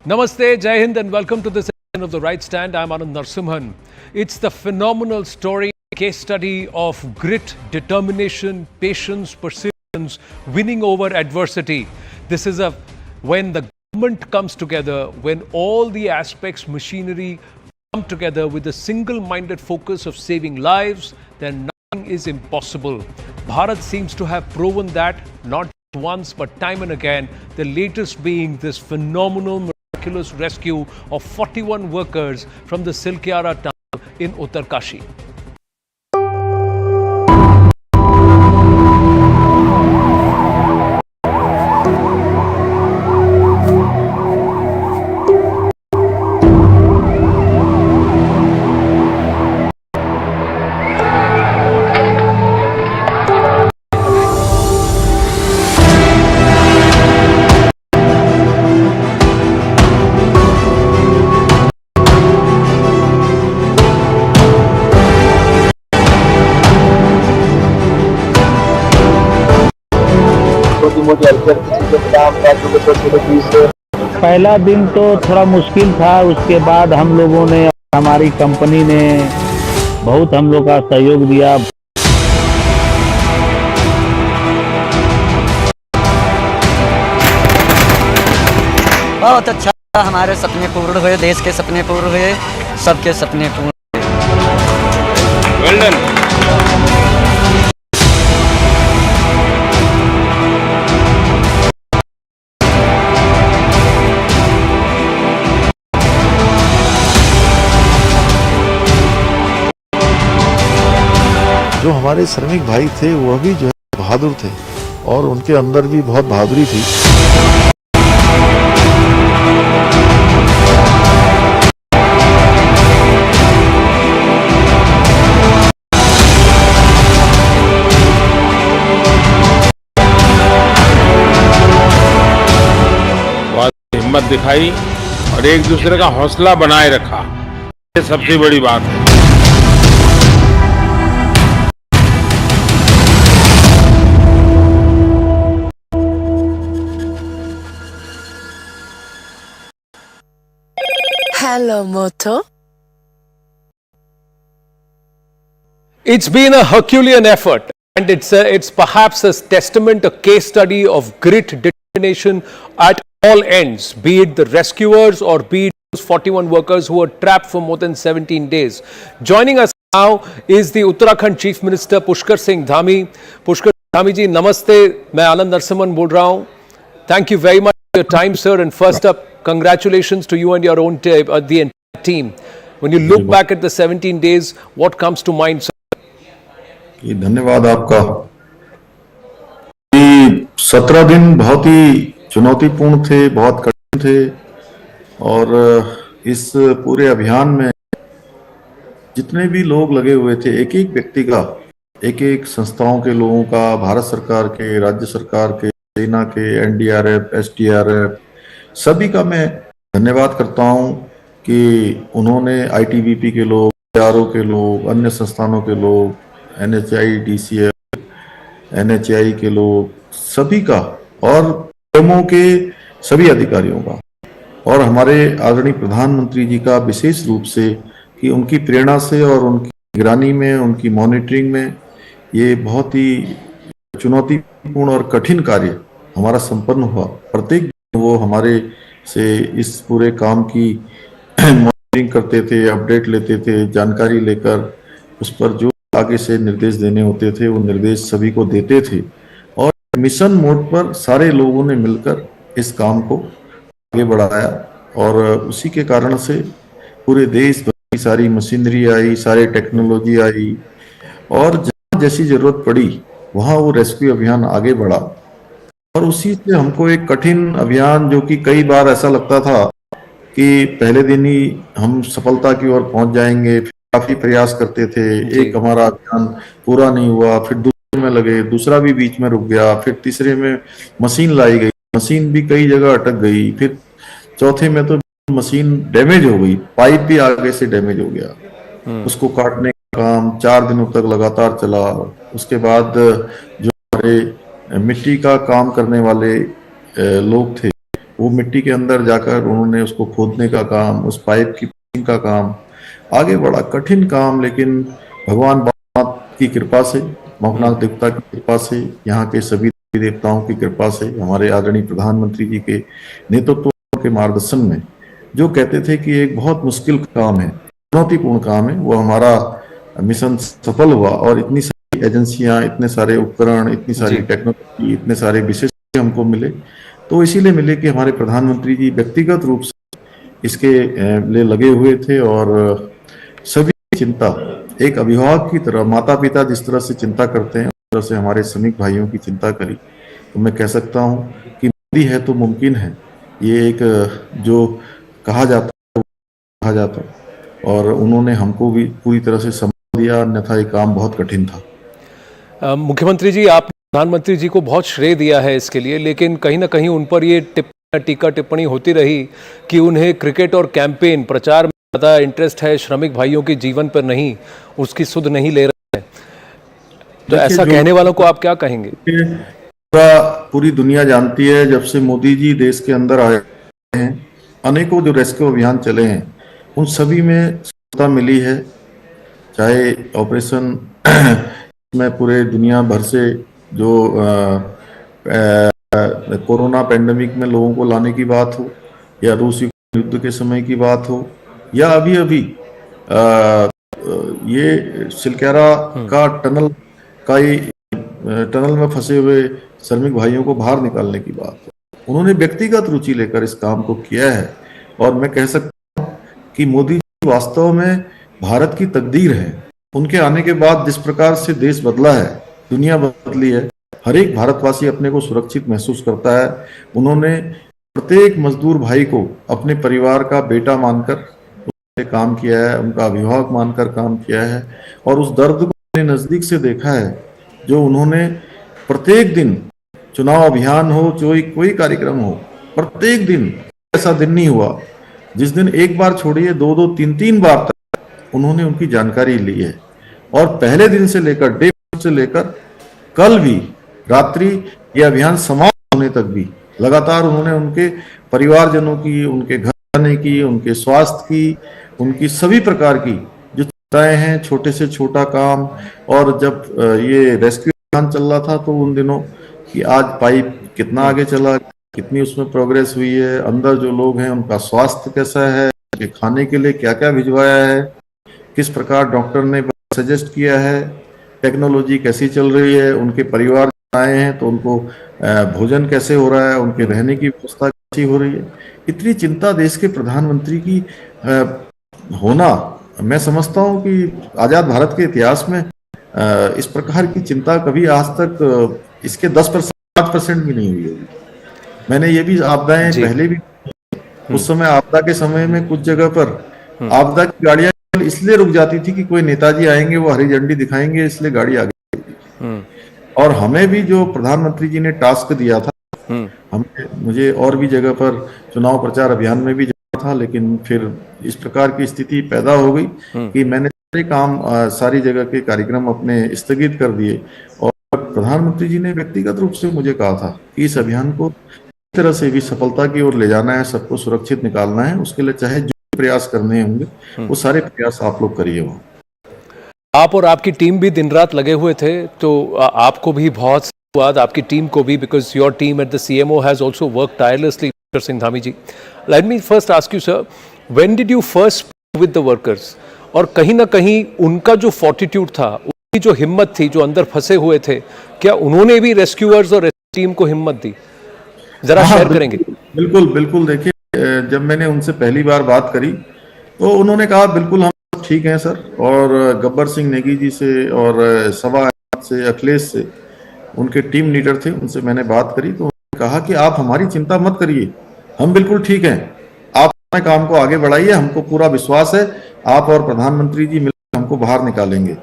Namaste, Jai Hind, and welcome to this edition of The Right Stand. I'm Anand Narsimhan. It's the phenomenal story, case study of grit, determination, patience, perseverance, winning over adversity. This is when the government comes together, when all the aspects, machinery come together with a single-minded focus of saving lives, then nothing is impossible. Bharat seems to have proven that not once but time and again, the latest being this phenomenal miraculous rescue of 41 workers from the Silkyara tunnel in Uttarkashi. पहला दिन तो थोड़ा मुश्किल था, उसके बाद हम लोगों ने, हमारी कंपनी ने बहुत हम लोग का सहयोग दिया। बहुत अच्छा, हमारे सपने पूर्ण हुए, देश के सपने पूर्ण हुए, सबके सपने पूर्ण हुए। Well done. जो हमारे श्रमिक भाई थे वह भी जो है बहादुर थे और उनके अंदर भी बहुत बहादुरी थी। बहुत हिम्मत दिखाई और एक दूसरे का हौसला बनाए रखा, ये सबसे बड़ी बात है। Hello, Moto. It's been a Herculean effort, and it's perhaps a testament, a case study of grit, determination at all ends, be it the rescuers or be it those 41 workers who were trapped for more than 17 days. Joining us now is the Uttarakhand Chief Minister Pushkar Singh Dhmai. Pushkar Dhmai ji, namaste. मैं आनंद नरसिम्हन बोल रहा हूँ. Thank you very much for your time, sir. And first up, congratulations to you and your own the entire team. When you look back at the 17 days, what comes to mind, sir? धन्यवाद आपका। 17 दिन बहुत ही चुनौतीपूर्ण थे, बहुत कठिन थे और इस पूरे अभियान में जितने भी लोग लगे हुए थे, एक एक व्यक्ति का, एक एक संस्थाओं के लोगों का, भारत सरकार के, राज्य सरकार के, सेना के, एनडीआरएफ, एसडीआरएफ, सभी का मैं धन्यवाद करता हूं कि उन्होंने आईटीबीपी के लोग, आरओ के लोग, अन्य संस्थानों के लोग, एनएचआई, डीसीएल, एनएचआई के लोग, सभी का और पीएमओ के सभी अधिकारियों का और हमारे आदरणीय प्रधानमंत्री जी का विशेष रूप से कि उनकी प्रेरणा से और उनकी निगरानी में, उनकी मॉनिटरिंग में ये बहुत ही चुनौतीपूर्ण और कठिन कार्य हमारा संपन्न हुआ। प्रत्येक वो हमारे से इस पूरे काम की मॉनिटरिंग करते थे, अपडेट लेते थे, जानकारी लेकर उस पर जो आगे से निर्देश देने होते थे वो निर्देश सभी को देते थे और मिशन मोड पर सारे लोगों ने मिलकर इस काम को आगे बढ़ाया और उसी के कारण से पूरे देश भर की सारी मशीनरी आई, सारी टेक्नोलॉजी आई और जहाँ जैसी जरूरत पड़ी वहाँ वो रेस्क्यू अभियान आगे बढ़ा और उसी से हमको एक कठिन अभियान, जो कि कई बार ऐसा लगता था कि पहले दिन ही हम सफलता की ओर पहुंच जाएंगे, काफी प्रयास करते थे, एक हमारा अभियान पूरा नहीं हुआ, फिर दूसरे में लगे, दूसरा भी बीच में रुक गया, फिर तीसरे में मशीन लाई गई, मशीन भी कई जगह अटक गई, फिर चौथे में तो मशीन डैमेज हो गई, पाइप भी आगे से डैमेज हो गया, उसको काटने का काम 4 दिनों तक लगातार चला। उसके बाद जो हमारे मिट्टी का काम करने वाले लोग थे वो मिट्टी के अंदर जाकर उन्होंने उसको खोदने का काम, उस पाइप की फिटिंग का काम, आगे बड़ा कठिन काम, लेकिन भगवान भोलेनाथ की कृपा से, भोलेनाथ देवता की कृपा से, यहाँ के सभी देवी देवताओं की कृपा से, हमारे आदरणीय प्रधानमंत्री जी के नेतृत्व के मार्गदर्शन में, जो कहते थे कि एक बहुत मुश्किल काम है, चुनौतीपूर्ण काम है, वो हमारा मिशन सफल हुआ। और इतनी सारी एजेंसियां, इतने सारे उपकरण, इतनी सारी टेक्नोलॉजी, इतने सारे विशेषज्ञ हमको मिले, तो इसीलिए मिले कि हमारे प्रधानमंत्री जी व्यक्तिगत रूप से इसके लिए लगे हुए थे। और सभी चिंता एक अभिभावक की तरह, माता पिता जिस तरह से चिंता करते हैं उस तरह से हमारे श्रमिक भाइयों की चिंता करी। तो मैं कह सकता हूं कि मोदी है तो मुमकिन है, ये एक जो कहा जाता और उन्होंने हमको भी पूरी तरह से संभाल दिया, अन्यथा ये काम बहुत कठिन था। मुख्यमंत्री जी, आपने प्रधानमंत्री जी को बहुत श्रेय दिया है इसके लिए, लेकिन कहीं ना कहीं उन पर ये टीका टिप्पणी होती रही कि उन्हें क्रिकेट और कैंपेन प्रचार में ज़्यादा इंटरेस्ट है, श्रमिक भाइयों के जीवन पर नहीं, उसकी सुध नहीं ले रहे हैं। तो ऐसा कहने वालों को आप क्या कहेंगे? पूरी दुनिया जानती है, जब से मोदी जी देश के अंदर आए हैं, अनेकों जो रेस्क्यू अभियान चले हैं, उन सभी में सफलता मिली है। चाहे ऑपरेशन में पूरे दुनिया भर से जो कोरोना पैंडेमिक में लोगों को लाने की बात हो, या रूस युद्ध के समय की बात हो, या अभी अभी ये सिलक्यारा का टनल में फंसे हुए श्रमिक भाइयों को बाहर निकालने की बात है। उन्होंने व्यक्तिगत रुचि लेकर इस काम को किया है। और मैं कह सकता हूं कि मोदी जी वास्तव में भारत की तकदीर है। उनके आने के बाद जिस प्रकार से देश बदला है, दुनिया बदली है, हर एक भारतवासी अपने को सुरक्षित महसूस करता है। उन्होंने प्रत्येक मजदूर भाई को अपने परिवार का बेटा मानकर काम किया है, उनका अभिभावक मानकर काम किया है, और उस दर्द को अपने नजदीक से देखा है, जो उन्होंने प्रत्येक दिन, चुनाव अभियान हो, कोई कार्यक्रम हो, प्रत्येक दिन ऐसा दिन नहीं हुआ जिस दिन एक बार छोड़िए 2-2, 3-3 बार तक उन्होंने उनकी जानकारी ली है। और पहले दिन से लेकर, डे से लेकर कल भी रात्रि ये अभियान समाप्त होने तक भी लगातार उन्होंने उनके परिवारजनों की, उनके घर जाने की, उनके स्वास्थ्य की, उनकी सभी प्रकार की जो चिंताएं हैं, छोटे से छोटा काम। और जब ये रेस्क्यू अभियान चल रहा था तो उन दिनों कि आज पाइप कितना आगे चला, कितनी उसमें प्रोग्रेस हुई है, अंदर जो लोग हैं उनका स्वास्थ्य कैसा है, उनके खाने के लिए क्या क्या भिजवाया है, किस प्रकार डॉक्टर ने सजेस्ट किया है, टेक्नोलॉजी कैसी चल रही है, उनके परिवार आए हैं तो उनको भोजन कैसे हो रहा है, उनके रहने की व्यवस्था कैसी हो रही है। इतनी चिंता देश के प्रधानमंत्री की होना, मैं समझता हूं कि आजाद भारत के इतिहास में इस प्रकार की चिंता कभी आज तक इसके 10%, 5% भी नहीं हुई होगी। मैंने ये भी आपदाएं पहले भी, उस समय आपदा के समय में कुछ जगह पर आपदा की गाड़ियां इसलिए रुक जाती थी कि कोई नेताजी आएंगे, वो हरी झंडी दिखाएंगे, इसलिए गाड़ी आगे बढ़ेगी। और हमें भी जो प्रधानमंत्री जी ने टास्क दिया था, मुझे और भी जगह पर चुनाव प्रचार अभियान में भी जाना था, लेकिन फिर इस प्रकार की स्थिति पैदा हो गई कि मैंने सारे काम, सारी जगह के कार्यक्रम अपने स्थगित कर दिए। और प्रधानमंत्री जी ने व्यक्तिगत रूप से मुझे कहा था कि इस अभियान को इस तरह से भी सफलता की ओर ले जाना है, सबको सुरक्षित निकालना है, उसके लिए चाहे जो प्रयास करने होंगे वो सारे प्रयास आप लोग करिए। वहाँ आप और आपकी टीम भी दिन रात लगे हुए थे, तो आपको भी बहुत धन्यवाद, आपकी टीम को भी, because your team at the CMO has also work tirelessly. Pushkar Singh Dhami ji, let me first ask you sir, when did you first speak with the workers? और कहीं ना कहीं उनका जो फॉर्टिट्यूड था, उनकी जो हिम्मत थी, जो अंदर फंसे हुए थे, क्या उन्होंने भी रेस्क्यूअर्स और टीम को हिम्मत दी? जरा शेयर करेंगे। बिल्कुल बिल्कुल। देखिए, जब मैंने उनसे पहली बार बात करी तो उन्होंने कहा बिल्कुल हम ठीक हैं सर। और गब्बर सिंह नेगी जी से और सवा से, अखिलेश से, उनके टीम लीडर थे, उनसे मैंने बात करी तो उन्होंने कहा कि आप हमारी चिंता मत करिए, हम बिल्कुल ठीक हैं, आप अपने काम को आगे बढ़ाइए, हमको पूरा विश्वास है आप और प्रधानमंत्री जी मिलकर हमको बाहर निकालेंगे।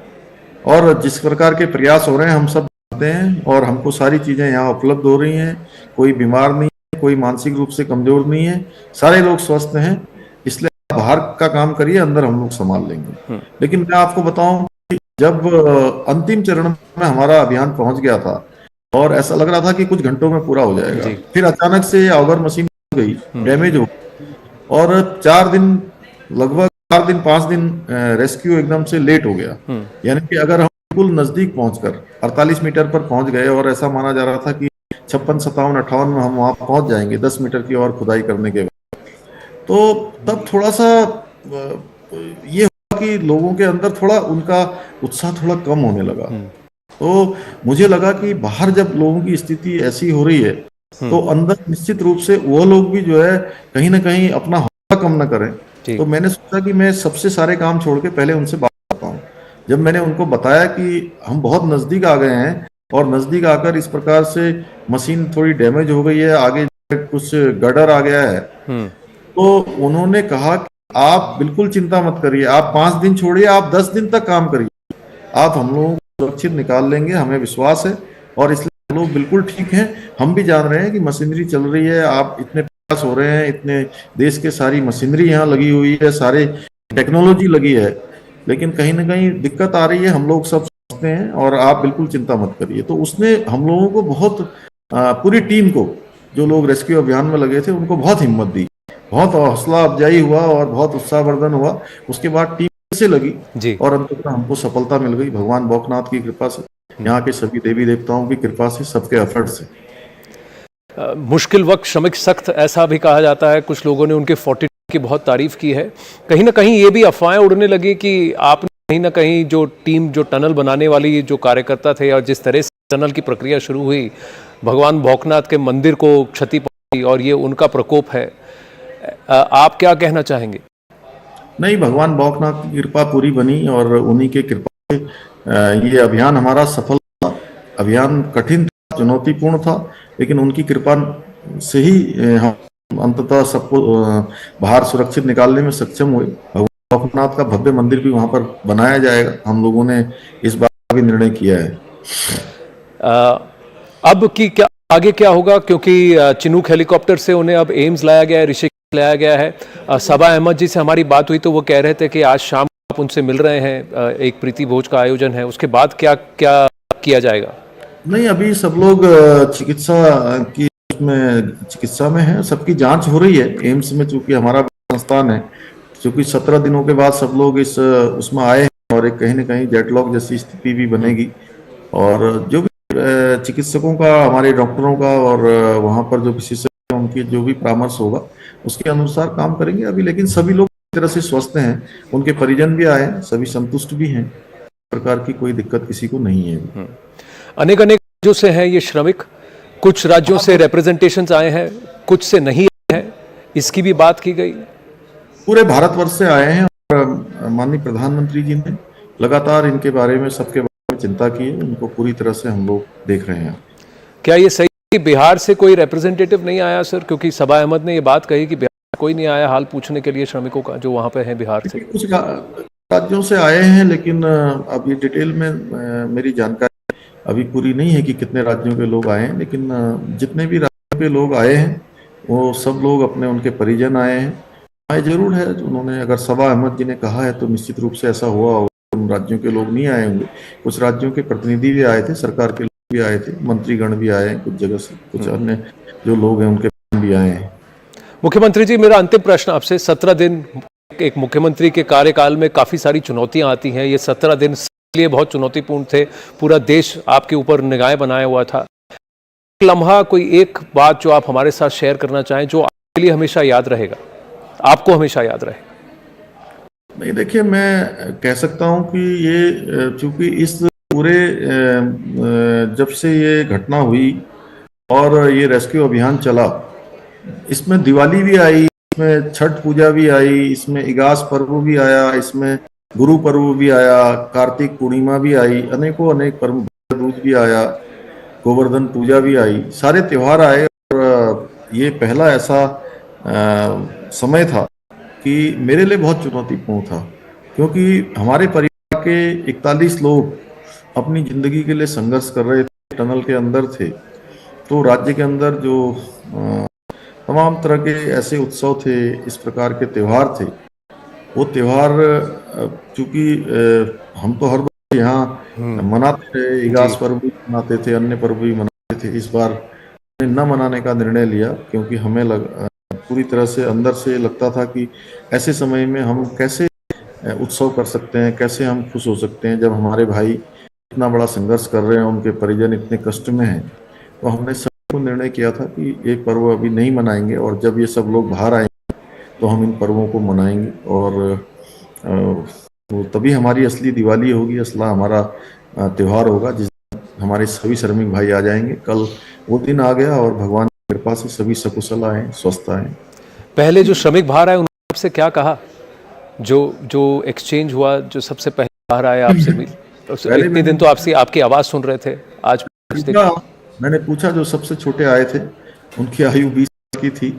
और जिस प्रकार के प्रयास हो रहे हैं हम सब करते हैं, और हमको सारी चीजें यहाँ उपलब्ध हो रही हैं, कोई बीमार नहीं है, कोई मानसिक रूप से कमजोर नहीं है, सारे लोग स्वस्थ हैं, इसलिए आप बाहर का काम करिए, अंदर हम लोग संभाल लेंगे। लेकिन मैं आपको बताऊं कि जब अंतिम चरण में हमारा अभियान पहुंच गया था और ऐसा लग रहा था कि कुछ घंटों में पूरा हो जाएगा, फिर अचानक से ऑगर मशीन गई, डैमेज हो गई। और 4 दिन, लगभग 4 दिन 5 दिन रेस्क्यू एकदम से लेट हो गया। यानी कि अगर हम बिल्कुल नजदीक पहुंचकर 48 मीटर पर पहुंच गए और ऐसा माना जा रहा था कि 56, 57, 58 में हम वहां पहुंच जाएंगे 10 मीटर की और खुदाई करने के बाद, तो तब थोड़ा सा ये हुआ कि लोगों के अंदर थोड़ा उनका उत्साह थोड़ा कम होने लगा। तो मुझे लगा कि बाहर जब लोगों की स्थिति ऐसी हो रही है तो अंदर निश्चित रूप से वो लोग भी जो है कहीं ना कहीं अपना हौसला कम न करें। तो मैंने सोचा कि मैं सबसे सारे काम छोड़ के पहले उनसे बात करता हूँ। जब मैंने उनको बताया कि हम बहुत नजदीक आ गए हैं और नजदीक आकर इस प्रकार से मशीन थोड़ी डैमेज हो गई है, आगे कुछ गडर आ गया है, तो उन्होंने कहा कि आप बिल्कुल चिंता मत करिए, आप 5 दिन छोड़िए, आप 10 दिन तक काम करिए, आप हम लोगों को सुरक्षित निकाल लेंगे, हमें विश्वास है। और इसलिए हम लोग बिल्कुल ठीक हैं। हम भी जान रहे हैं कि मशीनरी चल रही है, आप इतने प्रयास हो रहे हैं, इतने देश के सारी मशीनरी यहाँ लगी हुई है, सारे टेक्नोलॉजी लगी है, लेकिन कहीं ना कहीं दिक्कत आ रही है, हम लोग सब समझते हैं और आप बिल्कुल चिंता मत करिए। तो उसने हम लोगों को बहुत, पूरी टीम को, जो लोग रेस्क्यू अभियान में लगे थे, उनको बहुत हिम्मत दी, बहुत हौसला अफजाई हुआ और बहुत उत्साहवर्धन हुआ। उसके बाद टीम से लगी और अंततः हमको सफलता मिल गई भगवान भोलेनाथ की कृपा से, यहाँ के सभी देवी देवताओं की कृपा से, सबके एफर्ट से। मुश्किल वक्त श्रमिक सख्त, ऐसा भी कहा जाता है। कुछ लोगों ने उनके फोर्टिट्यूड की बहुत तारीफ की है। कहीं ना कहीं ये भी अफवाहें उड़ने लगी कि आपने कहीं ना कहीं जो टीम, जो टनल बनाने वाली जो कार्यकर्ता थे, और जिस तरह से टनल की प्रक्रिया शुरू हुई, भगवान भोलेनाथ के मंदिर को क्षति पहुंची और ये उनका प्रकोप है। आप क्या कहना चाहेंगे? नहीं, भगवान भोलेनाथ की कृपा पूरी बनी और उन्हीं के कृपा से ये अभियान हमारा सफल था। अभियान कठिन था, चुनौतीपूर्ण था, लेकिन उनकी कृपा से ही हम अंततः सबको बाहर सुरक्षित निकालने में सक्षम हुए। भगवान भोलेनाथ का भव्य मंदिर भी वहां पर बनाया जाएगा, हम लोगों ने इस बार भी निर्णय किया है। अब की क्या आगे क्या होगा, क्योंकि चिनूक हेलीकॉप्टर से उन्हें अब एम्स लाया गया है, ऋषिकेश लाया गया है। सबा अहमद जी से हमारी बात हुई तो वो कह रहे थे कि आज शाम आप उनसे मिल रहे हैं, एक प्रीति भोज का आयोजन है, उसके बाद क्या क्या किया जाएगा? नहीं, अभी सब लोग चिकित्सा में है, सबकी जांच हो रही है एम्स में, चूंकि हमारा संस्थान है, चूंकि 17 दिनों के बाद सब लोग इस उसमें आए हैं और एक कहीं ना कहीं जेटलॉग जैसी स्थिति भी बनेगी। और जो भी चिकित्सकों का, हमारे डॉक्टरों का और वहां पर जो विशेषज्ञ, उनकी जो भी परामर्श होगा उसके अनुसार काम करेंगे अभी। लेकिन सभी लोग एक तरह से स्वस्थ हैं, उनके परिजन भी आए हैं, सभी संतुष्ट भी हैं, प्रकार की कोई दिक्कत किसी को नहीं है। अनेक अनेक राज्यों से हैं ये श्रमिक, कुछ राज्यों से रिप्रेजेंटेशंस आए हैं, कुछ से नहीं आए हैं, इसकी भी बात की गई। पूरे भारतवर्ष से आए हैं और माननीय प्रधानमंत्री जी ने लगातार इनके बारे में, सबके बारे में चिंता की है, उनको पूरी तरह से हम लोग देख रहे हैं। क्या ये सही कि बिहार से कोई रिप्रेजेंटेटिव नहीं आया सर? क्योंकि सबा अहमद ने ये बात कही कि बिहार से कोई नहीं आया हाल पूछने के लिए श्रमिकों का, जो वहां पे हैं बिहार से। कुछ राज्यों से आए हैं, लेकिन अब ये डिटेल में मेरी जानकारी अभी पूरी नहीं है कि कितने राज्यों के लोग आए हैं। लेकिन जितने भी राज्यों के लोग आए हैं वो सब लोग अपने, उनके परिजन आए हैं, आए जरूर है। उन्होंने, अगर सबा अहमद जी ने कहा है तो निश्चित रूप से ऐसा हुआ होगा। उन राज्यों के लोग नहीं आए होंगे, कुछ राज्यों के प्रतिनिधि भी आए थे, सरकार के लोग भी आए थे, मंत्रीगण भी आए हैं कुछ जगह से, कुछ अन्य जो लोग हैं उनके भी आए हैं। मुख्यमंत्री जी, मेरा अंतिम प्रश्न आपसे, 17 दिन एक मुख्यमंत्री के कार्यकाल में काफी सारी चुनौतियां आती हैं, ये 17 दिन लिए बहुत चुनौतीपूर्ण थे, पूरा देश आपके ऊपर निगाहें बनाया हुआ था। एक लम्हा, कोई एक बात जो आप हमारे साथ शेयर करना चाहें, जो आपके लिए हमेशा याद रहेगा, आपको हमेशा याद रहेगा? नहीं, देखिए, मैं कह सकता हूं कि ये, चूंकि इस पूरे जब से ये घटना हुई और ये रेस्क्यू अभियान चला, इसमें दिवाली भी आई, इसमें छठ पूजा भी आई, इसमें इगास पर्व भी आया, इसमें गुरु पर्व भी आया, कार्तिक पूर्णिमा भी आई, अनेकों अनेक पर्व, दूज भी आया, गोवर्धन पूजा भी आई, सारे त्योहार आए। और ये पहला ऐसा समय था कि मेरे लिए बहुत चुनौतीपूर्ण था, क्योंकि हमारे परिवार के 41 लोग अपनी जिंदगी के लिए संघर्ष कर रहे थे, टनल के अंदर थे। तो राज्य के अंदर जो तमाम तरह के ऐसे उत्सव थे, इस प्रकार के त्योहार थे, वो त्योहार चूंकि हम तो हर बार यहाँ मनाते थे, इगास पर्व भी मनाते थे, अन्य पर्व भी मनाते थे, इस बार न मनाने का निर्णय लिया, क्योंकि हमें पूरी तरह से अंदर से लगता था कि ऐसे समय में हम कैसे उत्सव कर सकते हैं, कैसे हम खुश हो सकते हैं जब हमारे भाई इतना बड़ा संघर्ष कर रहे हैं, उनके परिजन इतने कष्ट में हैं। तो हमने सबको निर्णय किया था कि ये पर्व अभी नहीं मनाएंगे, और जब ये सब लोग बाहर आएंगे तो हम इन पर्वों को मनाएंगे, और तो तभी हमारी असली दिवाली होगी, असला हमारा त्योहार होगा, जिस दिन हमारे सभी श्रमिक भाई आ जाएंगे। कल वो दिन आ गया और भगवान की कृपा से सभी सकुशल आए, स्वस्थ आए। पहले जो श्रमिक बाहर आए उन्होंने आपसे क्या कहा? जो जो एक्सचेंज हुआ, जो सबसे पहले बाहर आए आपसे मिल, इतने दिन तो आपसे आपकी आवाज़ सुन रहे थे, आज मैंने पूछा, जो सबसे छोटे आए थे उनकी आयु 20 साल की थी,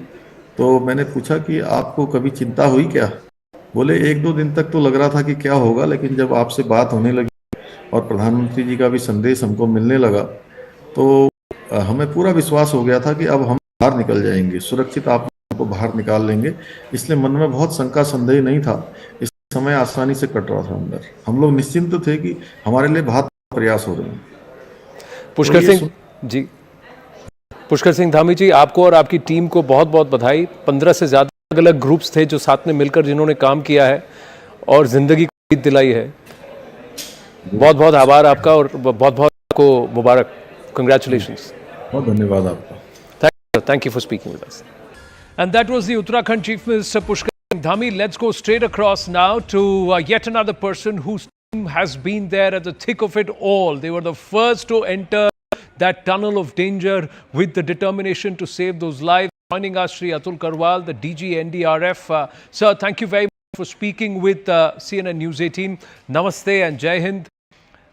तो मैंने पूछा कि आपको कभी चिंता हुई क्या? बोले 1-2 दिन तक तो लग रहा था कि क्या होगा, लेकिन जब आपसे बात होने लगी और प्रधानमंत्री जी का भी संदेश हमको मिलने लगा तो हमें पूरा विश्वास हो गया था कि अब हम बाहर निकल जाएंगे, सुरक्षित आप को बाहर निकाल लेंगे। इसलिए मन में बहुत शंका संदेह नहीं था, इस समय आसानी से कट रहा था अंदर। हम लोग निश्चिंत थे कि हमारे लिए बहुत प्रयास हो रहे हैं। पुष्कर सिंह जी, पुष्कर सिंह धामी जी, आपको और आपकी टीम को बहुत बहुत बधाई। 15 से ज़्यादा अलग अलग ग्रुप्स थे जो साथ में मिलकर जिन्होंने काम किया है और जिंदगी को जीत दिलाई है। बहुत बहुत आभार आपका और बहुत बहुत आपको मुबारक। कंग्रेचुलेशंस। बहुत धन्यवाद आपका। Thank you for speaking with us. And that was the Uttarakhand Chief Minister Pushkar Singh Dhmai. Let's go straight across now to yet another person whose team has been there at the thick of it all. They were the first to enter that tunnel of danger with the determination to save those lives. Joining us, Shri Atul Karwal, the DG NDRF. Sir, thank you very much for speaking with CNN News 18. Namaste and Jai Hind.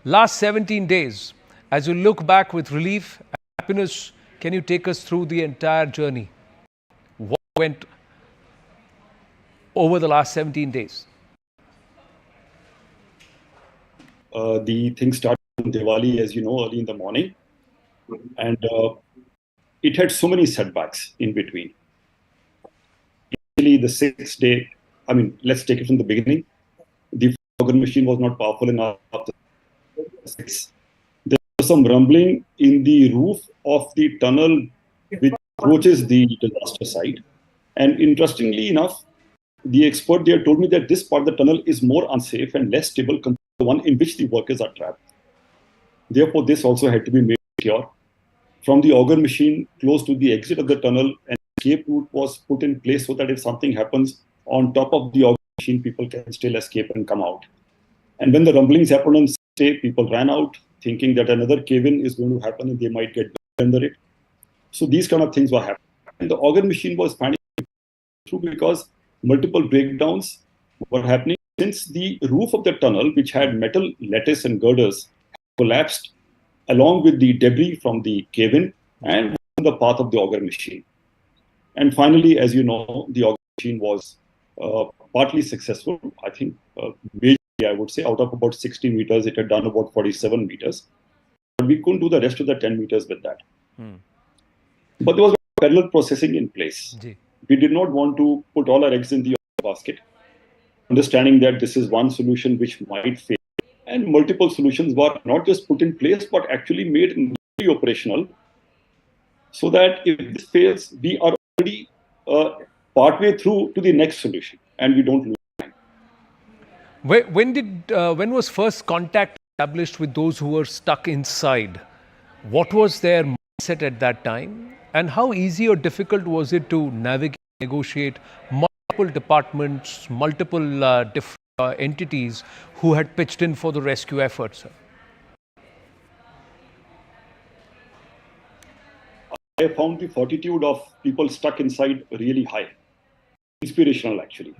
Last 17 days, as you look back with relief and happiness, can you take us through the entire journey? What went over the last 17 days? The thing started on Diwali, as you know, early in the morning. And it had so many setbacks in between. Actually, the 6th day, I mean, let's take it from the beginning. The organ machine was not powerful enough. There was some rumbling in the roof of the tunnel which approaches the disaster site. And interestingly enough, the expert there told me that this part of the tunnel is more unsafe and less stable compared to the one in which the workers are trapped. Therefore, this also had to be made secure. From the auger machine close to the exit of the tunnel, an escape route was put in place so that if something happens on top of the auger machine, people can still escape and come out. And when the rumblings happened on Saturday, people ran out thinking that another cave-in is going to happen and they might get under it. So these kind of things were happening. And the auger machine was finding through because multiple breakdowns were happening since the roof of the tunnel, which had metal lattice and girders, collapsed along with the debris from the cave-in and the path of the auger machine. And finally, as you know, the auger machine was partly successful. I think majorly, I would say, out of about 60 meters, it had done about 47 meters. But we couldn't do the rest of the 10 meters with that. But there was parallel processing in place. We did not want to put all our eggs in the basket, understanding that this is one solution which might fail. And multiple solutions were not just put in place, but actually made immediately operational, so that if this fails, we are already partway through to the next solution, and we don't lose time. When was first contact established with those who were stuck inside? What was their mindset at that time? And how easy or difficult was it to navigate, negotiate multiple departments, multiple different entities who had pitched in for the rescue efforts? Sir? I found the fortitude of people stuck inside really high. Inspirational, actually.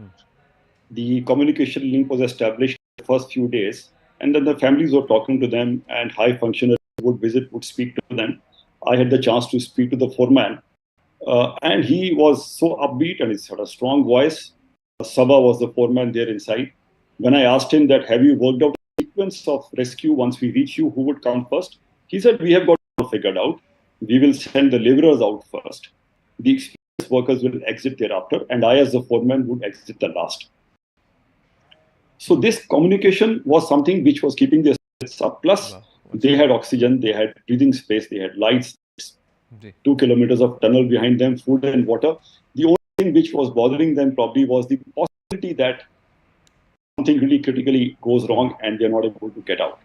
The communication link was established the first few days, and then the families were talking to them, and high functionaries would speak to them. I had the chance to speak to the foreman, and he was so upbeat and he had a strong voice. Sabha was the foreman there inside. When I asked him that, have you worked out a sequence of rescue once we reach you, who would come first? He said, we have got it figured out. We will send the laborers out first. The experienced workers will exit thereafter, and I as the foreman would exit the last. So this communication was something which was keeping their spirits up. Plus, they had oxygen, they had breathing space, they had lights, 2 kilometers of tunnel behind them, food and water. The only thing which was bothering them probably was the possibility that something really critically goes wrong and they are not able to get out.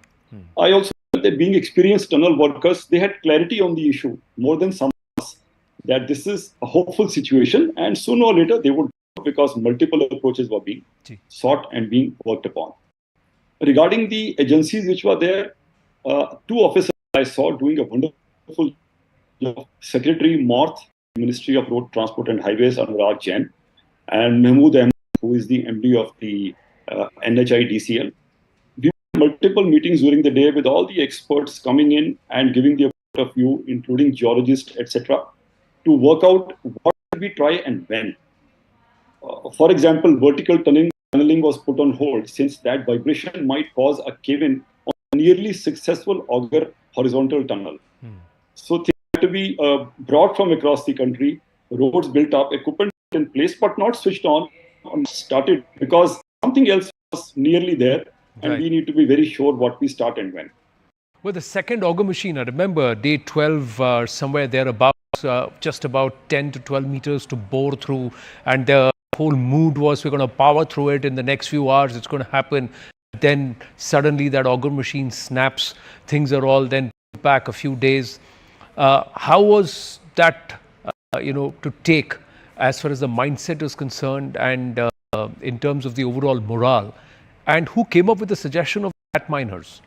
I also felt that being experienced tunnel workers, they had clarity on the issue more than some of us, that this is a hopeful situation and sooner or later they would, because multiple approaches were being sought and being worked upon. Regarding the agencies which were there, two officers I saw doing a wonderful job. Secretary Morth, Ministry of Road Transport and Highways, Anurag Jain, and Mahmood Ahmed, who is the MD of the NHIDCL. We had multiple meetings during the day with all the experts coming in and giving their point of view, including geologists, etc., to work out what should we try and when. For example, vertical tunneling was put on hold since that vibration might cause a cave-in on a nearly successful auger horizontal tunnel. So things had to be brought from across the country, roads built up, equipment in place, but not switched on started because something else was nearly there, and we need to be very sure what we start and when. Well, the second auger machine, I remember day 12, somewhere thereabouts, just about 10 to 12 meters to bore through, and the whole mood was we're going to power through it in the next few hours, it's going to happen. Then suddenly that auger machine snaps, things are all then back a few days. How was that, to take as far as the mindset is concerned and in terms of the overall morale? And who came up with the suggestion of rat miners?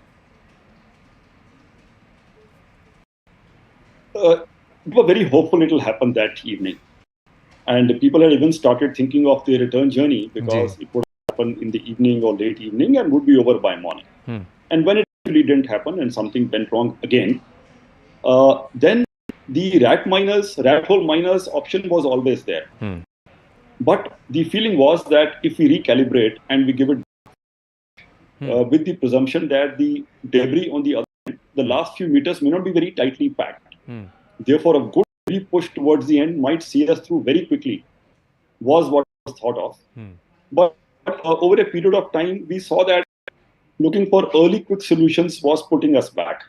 We were very hopeful it will happen that evening. And people had even started thinking of their return journey because it would happen in the evening or late evening and would be over by morning. And when it really didn't happen and something went wrong again, then the rat hole miners option was always there. But the feeling was that if we recalibrate and we give it with the presumption that the debris on the other end, the last few meters may not be very tightly packed. Therefore, a good push towards the end might see us through very quickly, was what was thought of. But over a period of time, we saw that looking for early quick solutions was putting us back.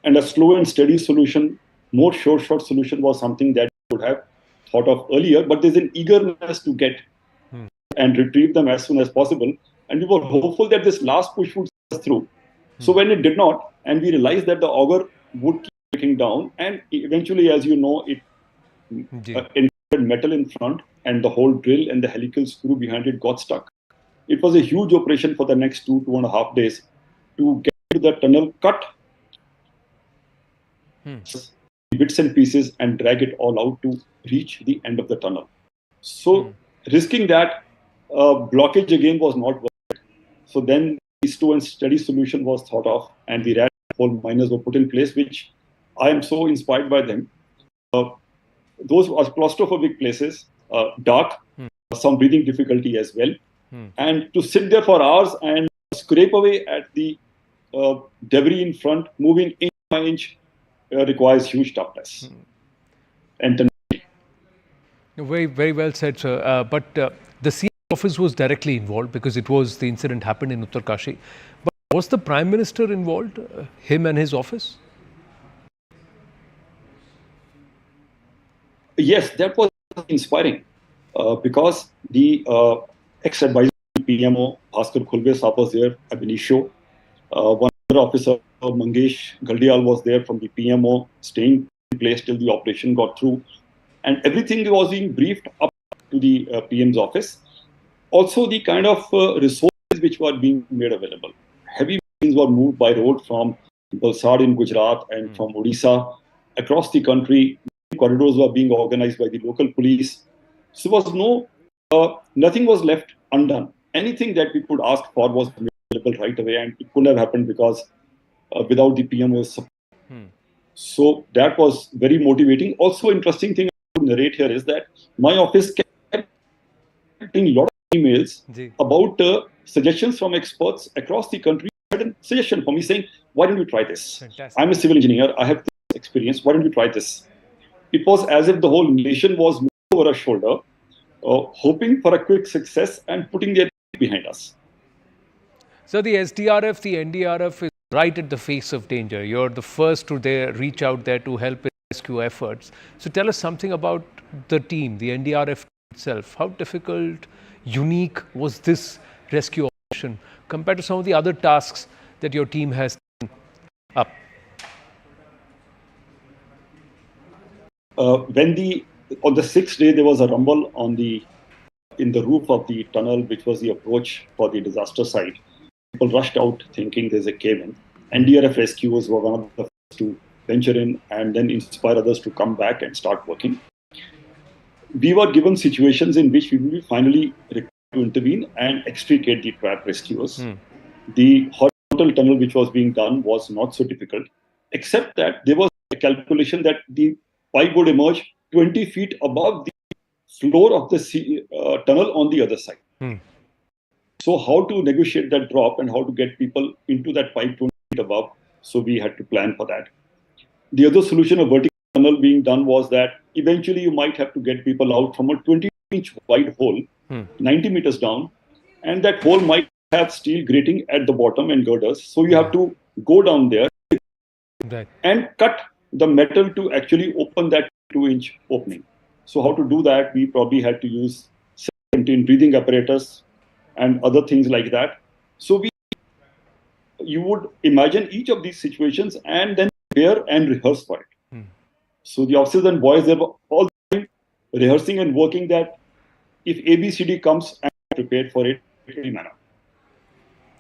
And a slow and steady solution, more short solution was something that we would have thought of earlier, but there's an eagerness to get and retrieve them as soon as possible. And we were hopeful that this last push would see us through. So when it did not, and we realized that the auger would keep breaking down, and eventually, as you know, it encountered metal in front, and the whole drill and the helical screw behind it got stuck. It was a huge operation for the next 2.5 days to get to the tunnel, cut bits and pieces, and drag it all out to reach the end of the tunnel. So risking that blockage again was not worth it. So then the slow and steady solution was thought of, and the rat hole miners were put in place, which I am so inspired by them. Those are claustrophobic places, dark, some breathing difficulty as well. And to sit there for hours and scrape away at the debris in front, moving inch by inch, requires huge toughness and tenacity. Very, very well said, sir. But the CM office was directly involved because the incident happened in Uttarkashi. But was the Prime Minister involved, him and his office? Yes, that was inspiring because the ex-advisor PMO, Bhaskar Khulbe Saab was there, Abhinisho. One other officer, Mangesh Ghaldial, was there from the PMO, staying in place till the operation got through. And everything was being briefed up to the PM's office. Also, the kind of resources which were being made available. Heavy machines were moved by road from Valsad in Gujarat and from Odisha across the country. Corridors were being organized by the local police. So nothing was left undone. Anything that we could ask for was available right away, and it couldn't have happened because without the PMO's support. So that was very motivating. Also, interesting thing I would narrate here is that my office kept getting a lot of emails about suggestions from experts across the country. Had a suggestion for me saying, "Why don't you try this? I'm a civil engineer. I have this experience. Why don't you try this?" It was as if the whole nation was moving over our shoulder, hoping for a quick success and putting their behind us. So the SDRF, the NDRF is right at the face of danger. You're the first to reach out there to help in rescue efforts. So tell us something about the team, the NDRF itself. How difficult, unique was this rescue operation compared to some of the other tasks that your team has taken up? On the sixth day, there was a rumble in the roof of the tunnel, which was the approach for the disaster site. People rushed out thinking there's a cave-in. NDRF rescuers were one of the first to venture in and then inspire others to come back and start working. We were given situations in which we will be finally required to intervene and extricate the trapped rescuers. The horizontal tunnel which was being done was not so difficult, except that there was a calculation that the pipe would emerge 20 feet above the floor of the tunnel on the other side. So how to negotiate that drop and how to get people into that pipe 20 feet above? So we had to plan for that. The other solution of vertical tunnel being done was that eventually you might have to get people out from a 20-inch wide hole, 90 meters down, and that hole might have steel grating at the bottom and girders. So you have to go down there and cut the metal to actually open that 2-inch opening. So how to do that? We probably had to use self-contained breathing apparatus and other things like that. So you would imagine each of these situations and then prepare and rehearse for it. So the officers and boys, they were all rehearsing and working that if ABCD comes, and prepared for it in any manner.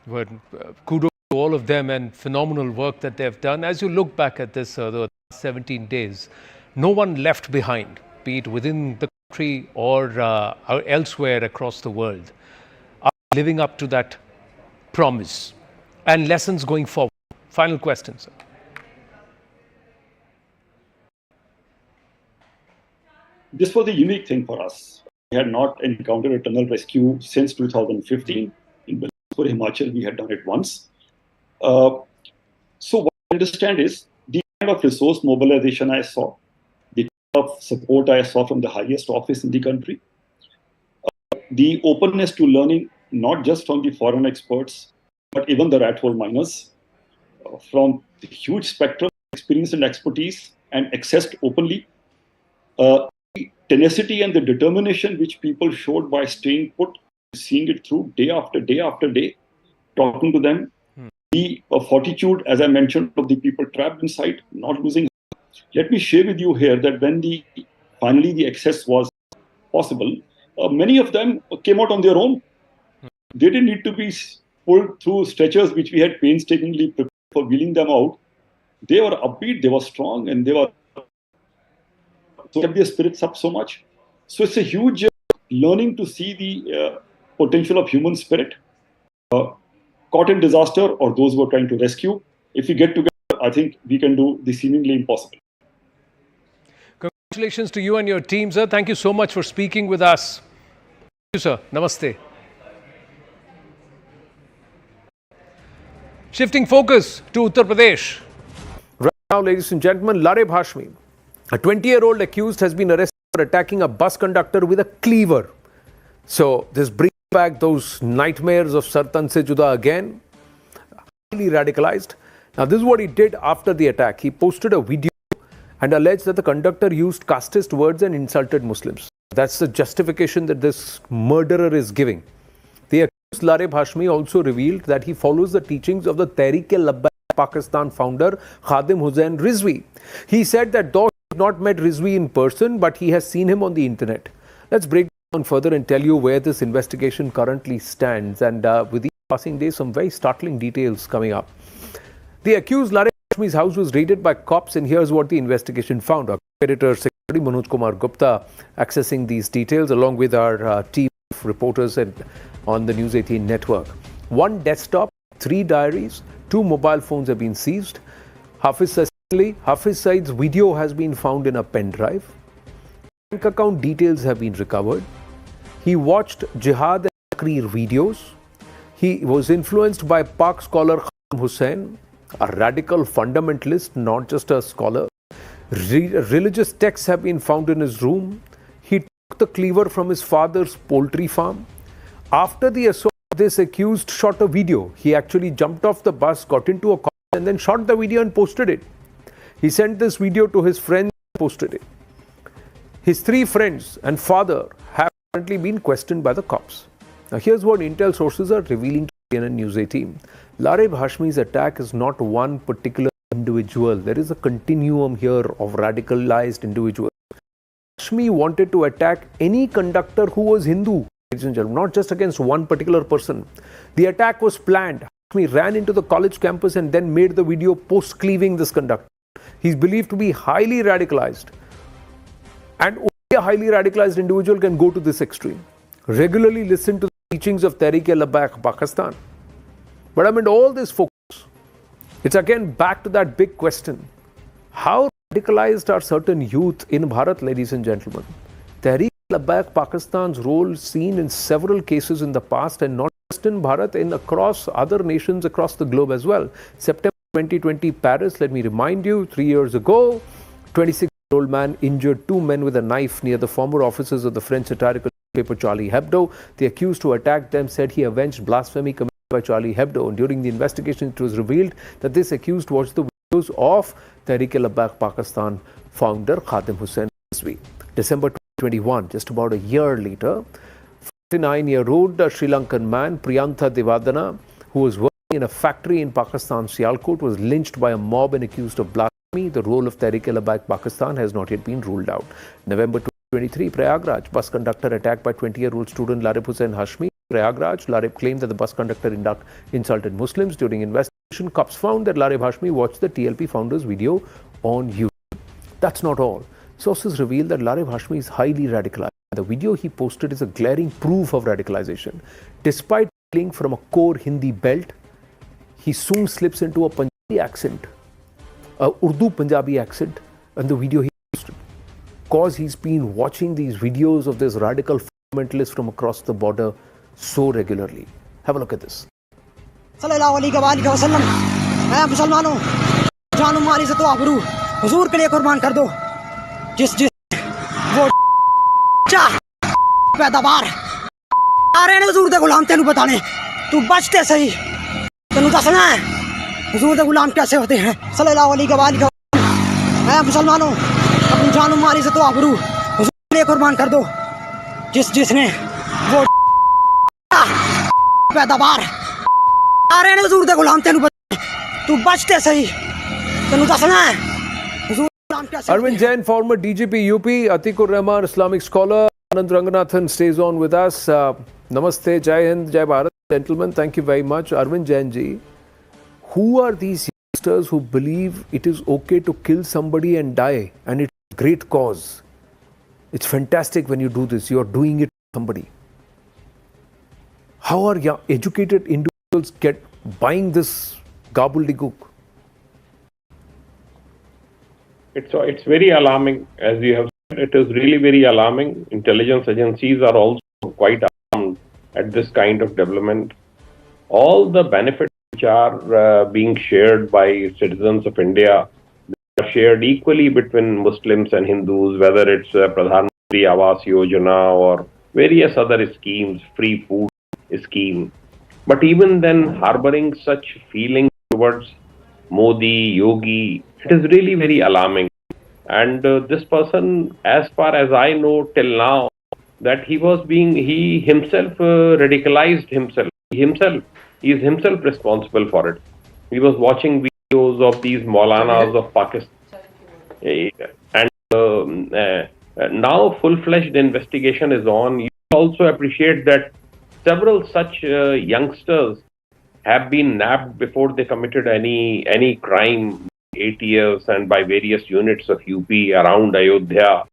Well, kudos to all of them and phenomenal work that they've done. As you look back at this, the 17 days, no one left behind, be it within the country or elsewhere across the world. Are you living up to that promise and lessons going forward? Final question, sir. This was a unique thing for us. We had not encountered a tunnel rescue since 2015. In Bilaspur, Himachal, we had done it once. So what I understand is the kind of resource mobilization I saw, the kind of support I saw from the highest office in the country, the openness to learning, not just from the foreign experts, but even the rat hole miners, from the huge spectrum of experience and expertise and accessed openly. The tenacity and the determination which people showed by staying put, seeing it through day after day after day, talking to them, the fortitude, as I mentioned, of the people trapped inside, not losing. Let me share with you here that when finally the access was possible, many of them came out on their own. They didn't need to be pulled through stretchers which we had painstakingly prepared for wheeling them out. They were upbeat, they were strong, and they were so kept their spirits up so much. So it's a huge learning to see the potential of human spirit. Caught in disaster or those who are trying to rescue, if we get together, I think we can do the seemingly impossible. Congratulations to you and your team, sir. Thank you so much for speaking with us. Thank you, sir. Namaste. Shifting focus to Uttar Pradesh. Right now, ladies and gentlemen, Lareb Hashmi, a 20-year-old accused, has been arrested for attacking a bus conductor with a cleaver. So this brings back those nightmares of Sartan Se Juda again. Highly radicalized. Now this is what he did after the attack. He posted a video and alleged that the conductor used casteist words and insulted Muslims. That's the justification that this murderer is giving. The accused Lareb Hashmi also revealed that he follows the teachings of the Tehreek-e-Labbaik Pakistan founder Khadim Hussain Rizvi. He said that though he has not met Rizvi in person, but he has seen him on the internet. Let's break down further and tell you where this investigation currently stands, and with each passing day, some very startling details coming up. The accused Lareb Hashmi's house was raided by cops, and here's what the investigation found. Our editor, Secretary Manoj Kumar Gupta, accessing these details along with our team of reporters on the News 18 network. 1 desktop, 3 diaries, 2 mobile phones have been seized. Hafiz Saeed's video has been found in a pen drive. Bank account details have been recovered. He watched Jihad and Takreer videos. He was influenced by Pak scholar Khadim Hussain, a radical fundamentalist, not just a scholar. Religious texts have been found in his room. He took the cleaver from his father's poultry farm. After the assault, this accused shot a video. He actually jumped off the bus, got into a car, and then shot the video and posted it. He sent this video to his friends and posted it. His 3 friends and father have currently being questioned by the cops. Now here's what intel sources are revealing to CNN News 18. Lareb Hashmi's attack is not one particular individual. There is a continuum here of radicalized individuals. Hashmi wanted to attack any conductor who was Hindu, ladies and gentlemen, not just against one particular person. The attack was planned. Hashmi ran into the college campus and then made the video post-cleaving this conductor. He's believed to be highly radicalized. And only a highly radicalized individual can go to this extreme. Regularly listen to the teachings of Tehreek-e-Labbaik Pakistan. But amid all this focus, it's again back to that big question. How radicalized are certain youth in Bharat, ladies and gentlemen? Tehreek-e-Labbaik Pakistan's role seen in several cases in the past, and not just in Bharat, in across other nations across the globe as well. September 2020, Paris, let me remind you, 3 years ago, 26-year-old man injured two men with a knife near the former offices of the French satirical paper Charlie Hebdo. The accused who attacked them said he avenged blasphemy committed by Charlie Hebdo. And during the investigation, it was revealed that this accused watched the videos of Tehreek-e-Labbaik Pakistan founder Khadim Hussain Rizvi. December 2021, just about a year later, 49-year-old Sri Lankan man Priyantha Devadana, who was working in a factory in Pakistan's Sialkot, was lynched by a mob and accused of blasphemy. The role of Tehreek-e-Labbaik Pakistan has not yet been ruled out. November 2023, Prayagraj, bus conductor attacked by 20-year-old student Lareb Hussain Hashmi. Prayagraj, Lareb claimed that the bus conductor insulted Muslims. During investigation, cops found that Lareb Hashmi watched the TLP founder's video on YouTube. That's not all. Sources reveal that Lareb Hashmi is highly radicalized. The video he posted is a glaring proof of radicalization. Despite hailing from a core Hindi belt, he soon slips into a Punjabi accent, a Urdu Punjabi accent, and the video he posted. Because he's been watching these videos of this radical fundamentalist from across the border so regularly. Have a look at this. सल्लल्लाहु अलैहि वसल्लम, ऐ मुसलमानों, जानो माल इज़्ज़त व आबरू हुजूर के लिए कुर्बान कर दो। जिस वो पैदावार आ रहे ने हुजूर दे गुलाम तेनू बताने, तू बचते सही, तेनू दसना है हुजूर दे गुलाम कैसे होते हैं। सल्लल्लाहु अलैहि वसल्लम, ऐ मुसलमानों, अपनी जानो माल इज़्ज़त व आबरू हुजूर के लिए कुर्बान कर दो। जिसने वो पैदावार आ रहे ने हुजूर दे गुलाम तेनू बताने, तू बचते सही, तेनू दसना है हुजूर गुलाम कैसे। Arvind Jain, former DGP UP, Atikur Rahman, Islamic scholar, Anand Ranganathan stays on with us. Namaste, Jai Hind, Jai Bharat. Gentlemen, thank you very much. Arvind Jain ji, who are these youngsters who believe it is okay to kill somebody and die, and it's a great cause? It's fantastic when you do this. You are doing it to somebody. How are young, educated individuals buying this gobbledygook? It's very alarming, as you have said. It is really very alarming. Intelligence agencies are also quite alarmed at this kind of development. All the benefits which are being shared by citizens of India are shared equally between Muslims and Hindus, whether it's Pradhan Mantri Awas Yojana or various other schemes, free food scheme. But even then, harboring such feelings towards Modi, Yogi, it is really very alarming. And this person, as far as I know till now, that he himself radicalized himself. He is himself responsible for it. He was watching videos of these Maulanas of Pakistan. And now full-fledged investigation is on. You also appreciate that several such youngsters have been nabbed before they committed any crime, ATS and by various units of UP around Ayodhya,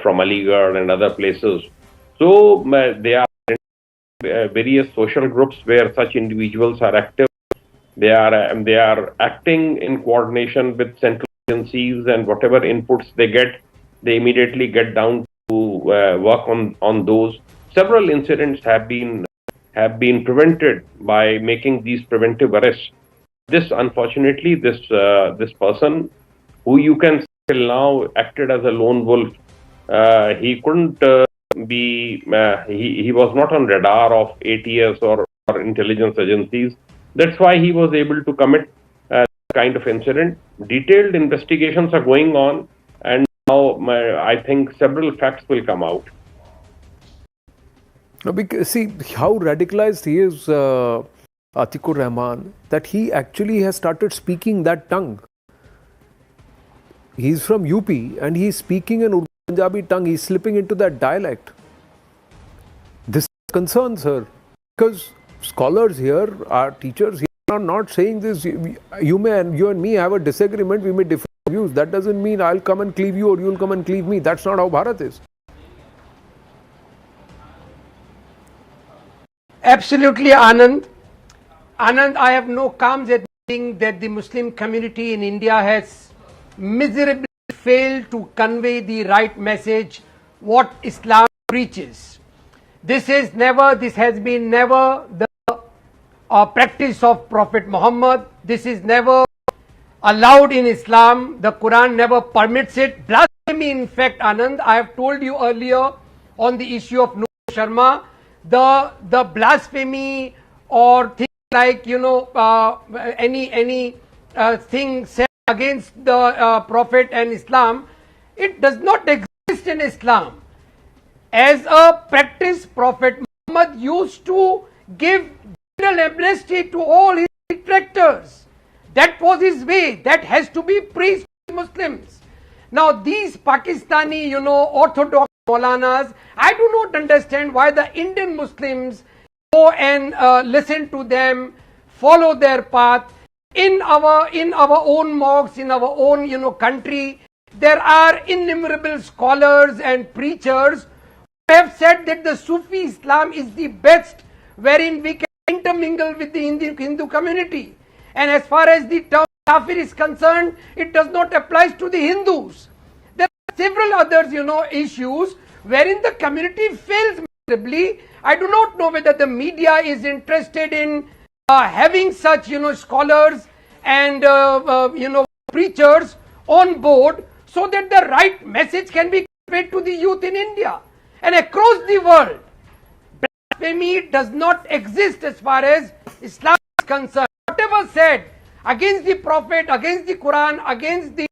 from Aligarh and other places. So they are in various social groups where such individuals are active. They are acting in coordination with central agencies, and whatever inputs they get, they immediately get down to work on those. Several incidents have been prevented by making these preventive arrests. This, unfortunately, this person, who you can say till now acted as a lone wolf, he couldn't he was not on radar of ATS or intelligence agencies. That's why he was able to commit kind of incident. Detailed investigations are going on, and now I think several facts will come out. No, because see how radicalized he is, Atikur Rahman, that he actually has started speaking that tongue. He's from UP and he's speaking an Urdu Punjabi tongue. He's slipping into that dialect. This concerns her because scholars here, our teachers here are not saying this. You and me have a disagreement. We may differ views. That doesn't mean I'll come and cleave you or you'll come and cleave me. That's not how Bharat is. Absolutely, Anand. Anand, I have no qualms admitting that the Muslim community in India has miserably failed to convey the right message, what Islam preaches. This has been never the practice of Prophet Muhammad. This is never allowed in Islam. The Quran never permits it. Blasphemy, in fact, Anand, I have told you earlier on the issue of Noor Sharma, the blasphemy or things like, any thing said against the Prophet and Islam, it does not exist in Islam. As a practice, Prophet Muhammad used to give general amnesty to all his detractors. That was his way. That has to be preached to Muslims. Now these Pakistani, orthodox Maulanas, I do not understand why the Indian Muslims go and listen to them, follow their path. In our own mosques, in our own country, there are innumerable scholars and preachers who have said that the Sufi Islam is the best, wherein we can intermingle with the Hindu community. And as far as the term kafir is concerned, it does not apply to the Hindus. There are several others, issues wherein the community fails miserably. I do not know whether the media is interested in having such, scholars and, preachers on board so that the right message can be conveyed to the youth in India and across the world. Blasphemy does not exist as far as Islam is concerned. Whatever said against the Prophet, against the Quran, against the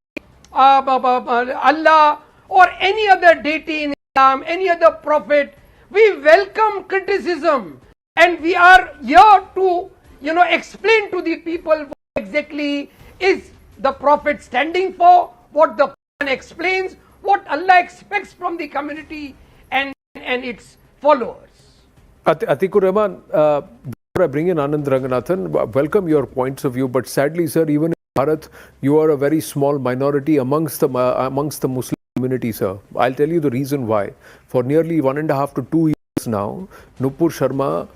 Allah or any other deity in Islam, any other prophet, we welcome criticism and we are here to explain to the people what exactly is the Prophet standing for, what the Quran explains, what Allah expects from the community and its followers. Atikur Rahman, before I bring in Anand Ranganathan, welcome your points of view, but sadly, sir, even in Bharat, you are a very small minority amongst the Muslim community, sir. I'll tell you the reason why. For nearly 1.5 to 2 years now, Nupur Sharma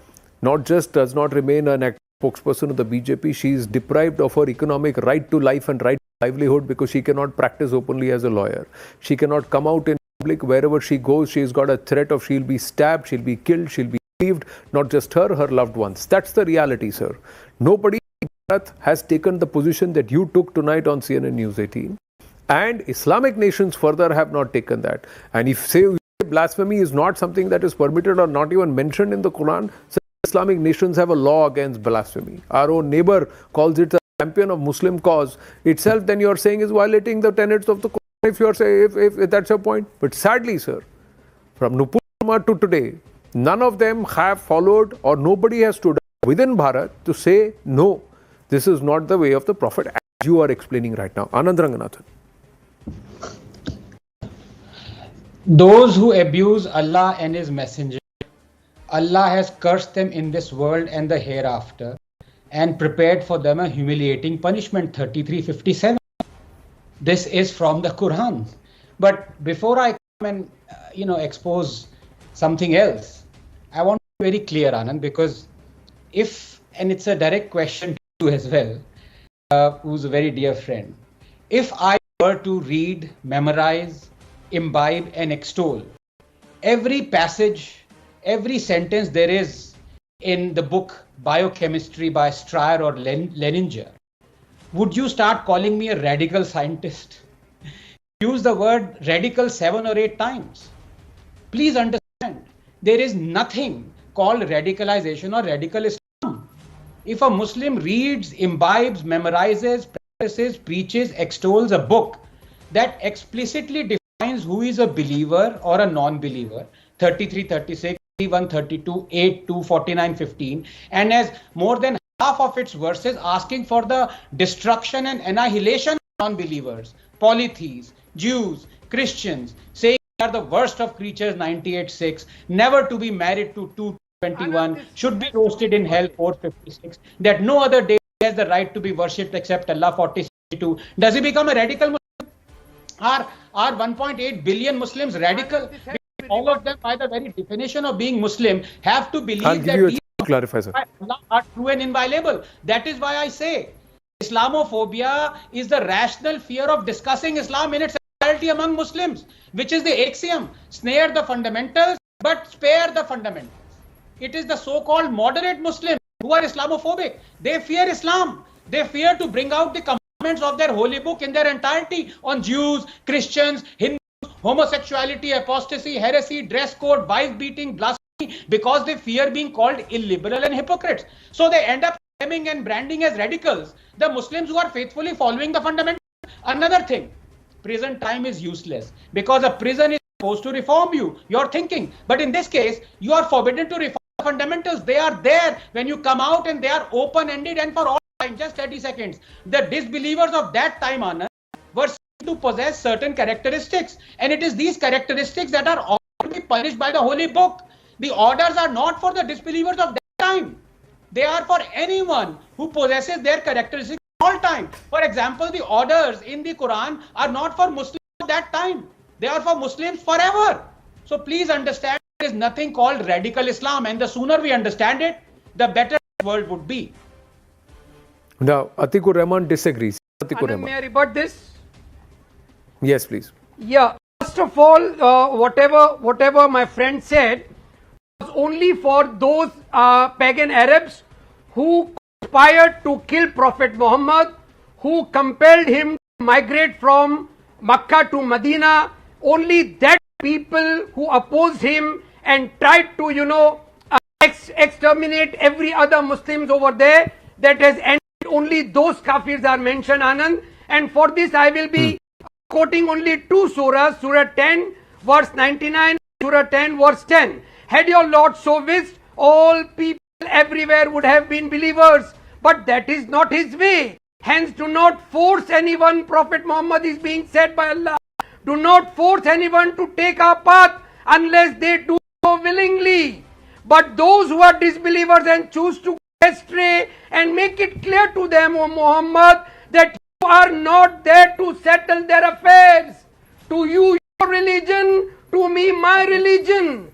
not just does not remain an active spokesperson of the BJP, she is deprived of her economic right to life and right to livelihood because she cannot practice openly as a lawyer. She cannot come out in public. Wherever she goes, she's got a threat of she'll be stabbed, she'll be killed, she'll be grieved, not just her loved ones. That's the reality, sir. Nobody in Bharat has taken the position that you took tonight on CNN News 18. And Islamic nations further have not taken that. And if say blasphemy is not something that is permitted or not even mentioned in the Quran, Islamic nations have a law against blasphemy. Our own neighbor calls it a champion of Muslim cause itself, then you're saying is violating the tenets of the Quran if you're saying if that's your point. But sadly, sir, from Nupur Sharma to today, none of them have followed or nobody has stood up within Bharat to say no, this is not the way of the Prophet as you are explaining right now. Anand Ranganathan. Those who abuse Allah and His Messenger, Allah has cursed them in this world and the hereafter and prepared for them a humiliating punishment. 33:57. This is from the Quran. But before I come and expose something else, I want to be very clear, Anand, because and it's a direct question to you as well, who's a very dear friend. If I were to read, memorize, imbibe and extol every passage, every sentence there is in the book Biochemistry by Stryer or Leninger, would you start calling me a radical scientist? Use the word radical 7 or 8 times. Please understand, there is nothing called radicalization or radical Islam. If a Muslim reads, imbibes, memorizes, practices, preaches, extols a book that explicitly defines who is a believer or a non-believer, 33, 36, 132, 8 to 49:15, and has more than half of its verses asking for the destruction and annihilation of non-believers, polytheists, Jews, Christians, saying they are the worst of creatures, 98:6, never to be married to 221, should be roasted in hell, 456, that no other day has the right to be worshipped except Allah, 42. Does he become a radical Muslim? Are 1.8 billion Muslims radical? All of them, by the very definition of being Muslim, have to believe that these clarify, sir. Allah are true and inviolable. That is why I say Islamophobia is the rational fear of discussing Islam in its entirety among Muslims, which is the axiom: snare the fundamentals but spare the fundamentals. It is the so-called moderate Muslims who are Islamophobic. They fear Islam. They fear to bring out the commandments of their holy book in their entirety on Jews, Christians, Hindus, homosexuality, apostasy, heresy, dress code, wife beating, blasphemy, because they fear being called illiberal and hypocrites. So they end up claiming and branding as radicals the Muslims who are faithfully following the fundamentals. Another thing, prison time is useless because a prison is supposed to reform your thinking. But in this case, you are forbidden to reform the fundamentals. They are there when you come out and they are open-ended and for all time. Just 30 seconds. The disbelievers of that time, Anand, were to possess certain characteristics, and it is these characteristics that are ought to be punished by the holy book. The orders are not for the disbelievers of that time. They are for anyone who possesses their characteristics all time. For example, the orders in the Quran are not for Muslims of that time. They are for Muslims forever. So please understand, there is nothing called radical Islam, and the sooner we understand it, the better the world would be. Now, Atikur Rahman disagrees. Atikur Anand, may I Rahman. rebut this? Yes, please. Yeah, first of all, whatever my friend said was only for those pagan Arabs who conspired to kill Prophet Muhammad, who compelled him to migrate from Makkah to Medina. Only that people who opposed him and tried to, exterminate every other Muslims over there, that has ended. Only those kafirs are mentioned, Anand. And for this, I will be quoting only two surahs, Surah 10, verse 99, Surah 10, verse 10. Had your Lord so wished, all people everywhere would have been believers. But that is not his way. Hence, do not force anyone. Prophet Muhammad is being said by Allah. Do not force anyone to take our path unless they do so willingly. But those who are disbelievers and choose to go astray, and make it clear to them, O Muhammad, that you are not there to settle their affairs. To you, your religion, to me, my religion.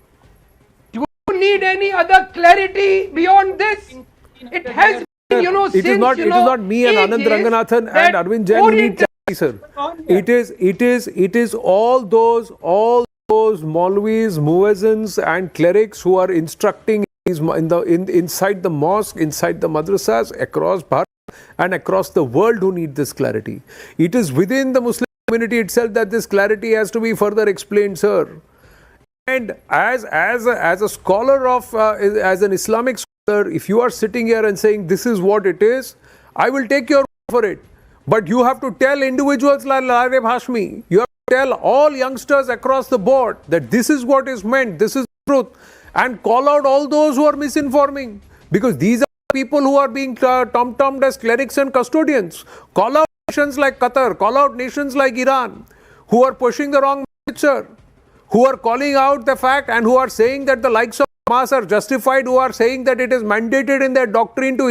Do you need any other clarity beyond this? It has been, It since, is not me and Anand ages Ranganathan that and Arvind Jain who need clarity, sir. It is all those Maulvis, muezzins and clerics who are instructing inside the mosque, inside the madrasas, across Bharat and across the world who need this clarity. It is within the Muslim community itself that this clarity has to be further explained, sir. And as a scholar as an Islamic scholar, if you are sitting here and saying this is what it is, I will take your word for it. But you have to tell individuals like Lareb Hashmi, you have to tell all youngsters across the board that this is what is meant, this is the truth, and call out all those who are misinforming, because these are people who are being tom-tommed as clerics and custodians. Call out nations like Qatar, call out nations like Iran, who are pushing the wrong message, sir, who are calling out the fact and who are saying that the likes of Hamas are justified, who are saying that it is mandated in their doctrine to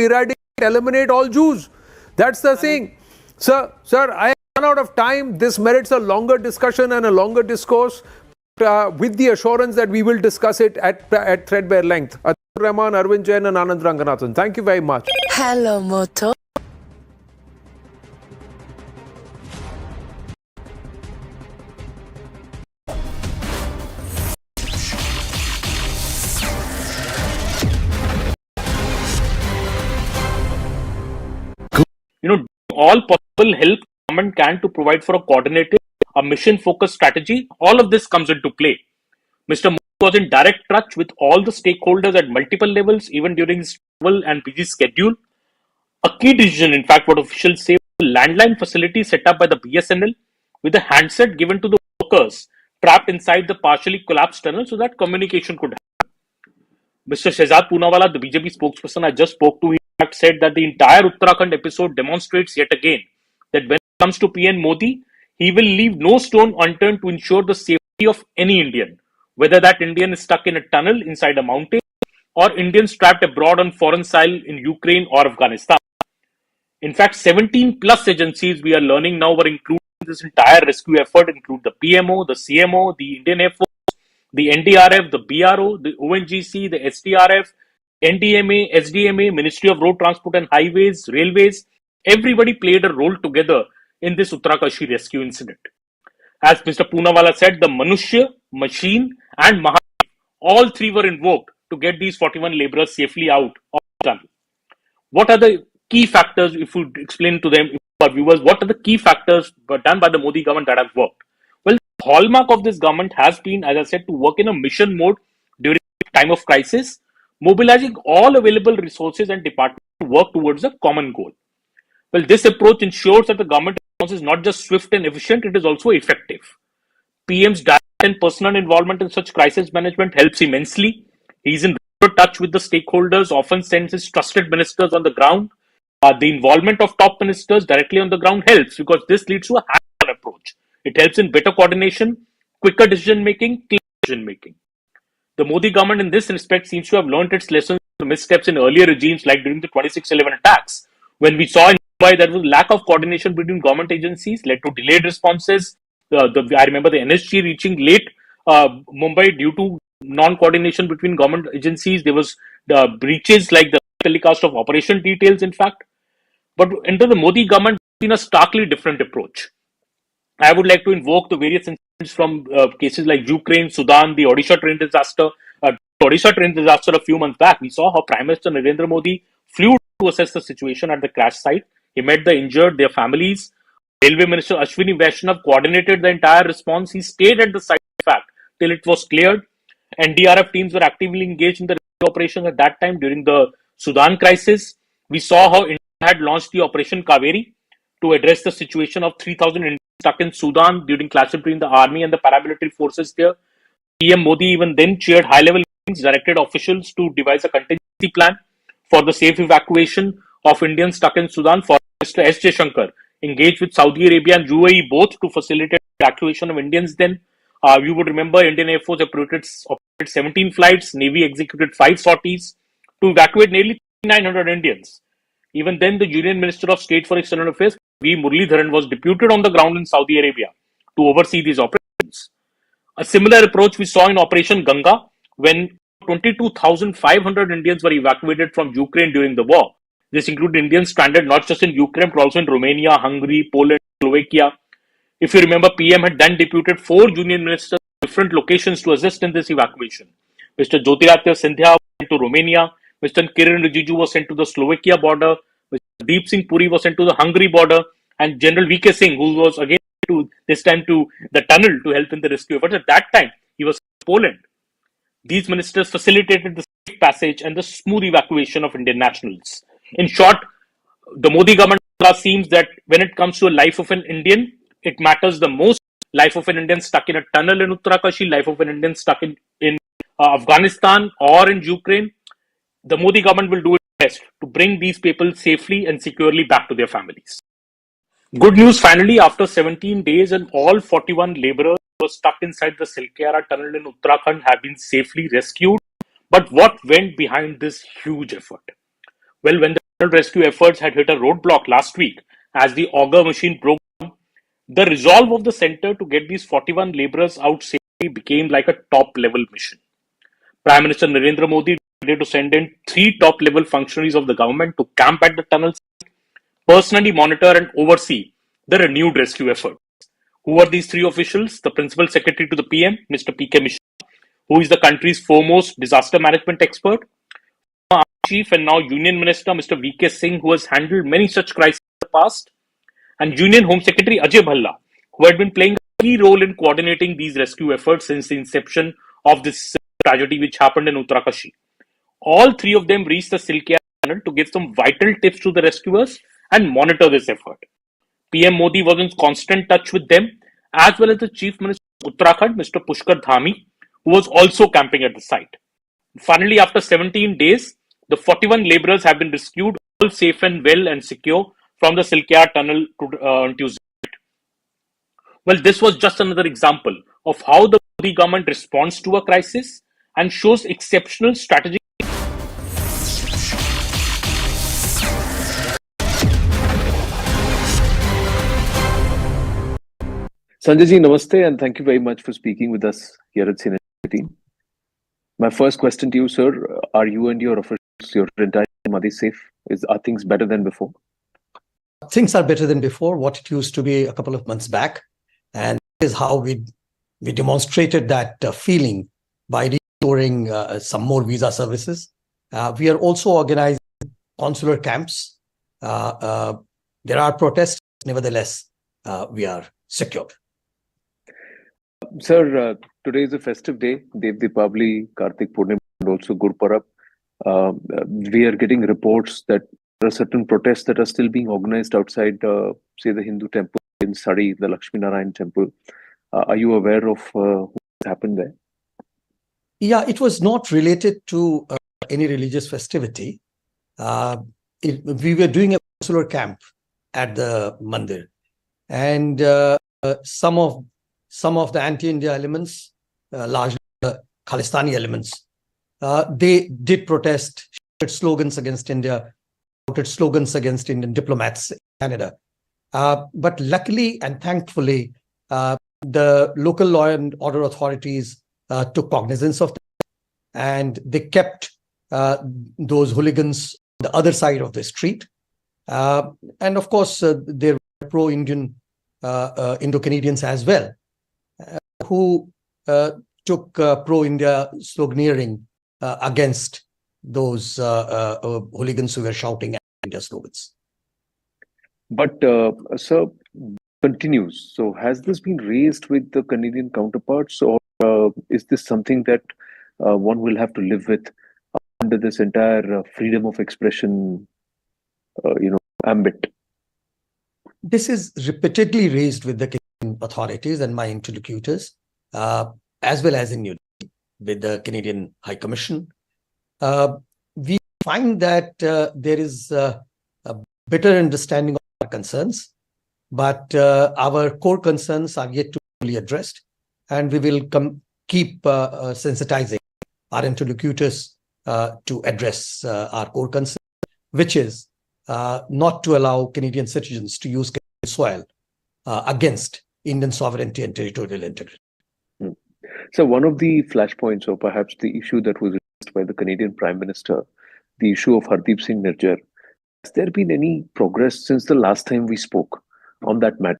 eliminate all Jews. That's the thing. Sir, I run out of time. This merits a longer discussion and a longer discourse. With the assurance that we will discuss it at threadbare length. Atikur Rahman, Arvind Jain and Anand Ranganathan. Thank you very much. Hello, Moto. All possible help government can to provide for a coordinated, a mission-focused strategy. All of this comes into play. Mr. Modi was in direct touch with all the stakeholders at multiple levels, even during his travel and busy schedule. A key decision, in fact, what officials say, was a landline facility set up by the BSNL with a handset given to the workers trapped inside the partially collapsed tunnel so that communication could happen. Mr. Shehzad Poonawala, the BJP spokesperson I just spoke to, he in fact said that the entire Uttarakhand episode demonstrates yet again that when it comes to PM Modi, he will leave no stone unturned to ensure the safety of any Indian, whether that Indian is stuck in a tunnel inside a mountain or Indians trapped abroad on foreign soil in Ukraine or Afghanistan. In fact, 17 plus agencies we are learning now were included in this entire rescue effort, include the PMO, the CMO, the Indian Air Force, the NDRF, the BRO, the ONGC, the SDRF, NDMA, SDMA, Ministry of Road Transport and Highways, Railways. Everybody played a role together in this Uttarkashi rescue incident. As Mr. Poonawala said, the Manushya, Machine, and Mahadev, all three were invoked to get these 41 laborers safely out of the tunnel. What are the key factors, if you explain to them, our viewers, what are the key factors done by the Modi government that have worked? Well, the hallmark of this government has been, as I said, to work in a mission mode during time of crisis, mobilizing all available resources and departments to work towards a common goal. Well, this approach ensures that the government response is not just swift and efficient, it is also effective. PM's direct and personal involvement in such crisis management helps immensely. He's in regular touch with the stakeholders, often sends his trusted ministers on the ground. The involvement of top ministers directly on the ground helps because this leads to a hands-on approach. It helps in better coordination, quicker decision making, clear decision making. The Modi government in this respect seems to have learned its lessons from missteps in earlier regimes like during the 26/11 attacks, when we saw in Mumbai there was lack of coordination between government agencies, led to delayed responses. I remember the NSG reaching late Mumbai due to non-coordination between government agencies. There was breaches like the telecast of operation details, in fact. But under the Modi government, we've seen a starkly different approach. I would like to invoke the various incidents from cases like Ukraine, Sudan, the Odisha train disaster. A few months back, we saw how Prime Minister Narendra Modi flew to assess the situation at the crash site. He met the injured, their families. Railway Minister Ashwini Vaishnav coordinated the entire response. He stayed at the site, in fact, till it was cleared. NDRF teams were actively engaged in the operation at that time during the Sudan crisis. We saw how India had launched the Operation Kaveri to address the situation of 3,000 Indians stuck in Sudan during clashes between the army and the paramilitary forces there. PM Modi even then chaired high-level meetings, directed officials to devise a contingency plan for the safe evacuation of Indians stuck in Sudan. Foreign Minister S. Jaishankar engaged with Saudi Arabia and UAE both to facilitate evacuation of Indians then. You would remember Indian Air Force operated 17 flights, Navy executed 5 sorties to evacuate nearly 900 Indians. Even then, the Union Minister of State for External Affairs, V. Muralidharan, was deputed on the ground in Saudi Arabia to oversee these operations. A similar approach we saw in Operation Ganga when 22,500 Indians were evacuated from Ukraine during the war. This included Indians stranded not just in Ukraine but also in Romania, Hungary, Poland, Slovakia. If you remember, PM had then deputed 4 union ministers in different locations to assist in this evacuation. Mr. Jyotiraditya Scindia went to Romania, Mr. Kiran Rijiju was sent to the Slovakia border, Mr. Deep Singh Puri was sent to the Hungary border, and General V.K. Singh, who was again this time to the tunnel to help in the rescue effort. At that time, he was in Poland. These ministers facilitated the safe passage and the smooth evacuation of Indian nationals. In short, the Modi government seems that when it comes to a life of an Indian, it matters the most. Life of an Indian stuck in a tunnel in Uttarkashi, life of an Indian stuck in Afghanistan or in Ukraine. The Modi government will do its best to bring these people safely and securely back to their families. Good news finally, after 17 days and all 41 laborers who were stuck inside the Silkyara tunnel in Uttarakhand have been safely rescued. But what went behind this huge effort? Well, when the tunnel rescue efforts had hit a roadblock last week as the auger machine broke down, the resolve of the center to get these 41 laborers out safely became like a top-level mission. Prime Minister Narendra Modi decided to send in 3 top-level functionaries of the government to camp at the tunnel site, personally monitor and oversee the renewed rescue effort. Who are these 3 officials? The Principal Secretary to the PM, Mr. P.K. Mishra, who is the country's foremost disaster management expert, Army Chief and now Union Minister, Mr. V.K. Singh, who has handled many such crises in the past, and Union Home Secretary Ajay Bhalla, who had been playing a key role in coordinating these rescue efforts since the inception of this tragedy which happened in Uttarkashi. All 3 of them reached the Silkyara tunnel to give some vital tips to the rescuers and monitor this effort. PM Modi was in constant touch with them, as well as the Chief Minister of Uttarakhand, Mr. Pushkar Dhmai, who was also camping at the site. Finally, after 17 days, the 41 laborers have been rescued, all safe and well and secure from the Silkyara tunnel on Tuesday. Well, this was just another example of how the Modi government responds to a crisis and shows exceptional strategic. Sanjay ji, namaste, and thank you very much for speaking with us here at CNN18. My first question to you, sir, are you and your officials, your entire team, are they safe? Are things better than before? Things are better than before, what it used to be a couple of months back. And that is how we demonstrated that feeling by restoring some more visa services. We are also organizing consular camps. There are protests, nevertheless, we are secured. Sir, today is a festive day, Dev Deepavali, Kartik Purnima, and also Gurpurab. We are getting reports that there are certain protests that are still being organized outside, say, the Hindu temple in Sari, the Lakshmi Narayan temple. Are you aware of what happened there? Yeah, it was not related to any religious festivity. We were doing a consular camp at the mandir, and some of the anti-India elements, largely the Khalistani elements, they did protest, shouted slogans against India, shouted slogans against Indian diplomats in Canada. But luckily and thankfully, the local law and order authorities took cognizance of that, and they kept those hooligans on the other side of the street. And of course, there were pro-Indian Indo-Canadians as well, who took pro-India sloganeering against those hooligans who were shouting India slogans. But, sir, continues. So has this been raised with the Canadian counterparts, or is this something that one will have to live with under this entire freedom of expression, ambit? This is repeatedly raised with the Canadian authorities and my interlocutors, as well as in New Delhi with the Canadian High Commission. We find that there is a better understanding of our concerns, but our core concerns are yet to be fully addressed, and we will keep sensitizing our interlocutors to address our core concern, which is not to allow Canadian citizens to use Canadian soil against Indian sovereignty and territorial integrity. So one of the flashpoints, or perhaps the issue that was raised by the Canadian Prime Minister, the issue of Hardeep Singh Nijjar, has there been any progress since the last time we spoke on that matter?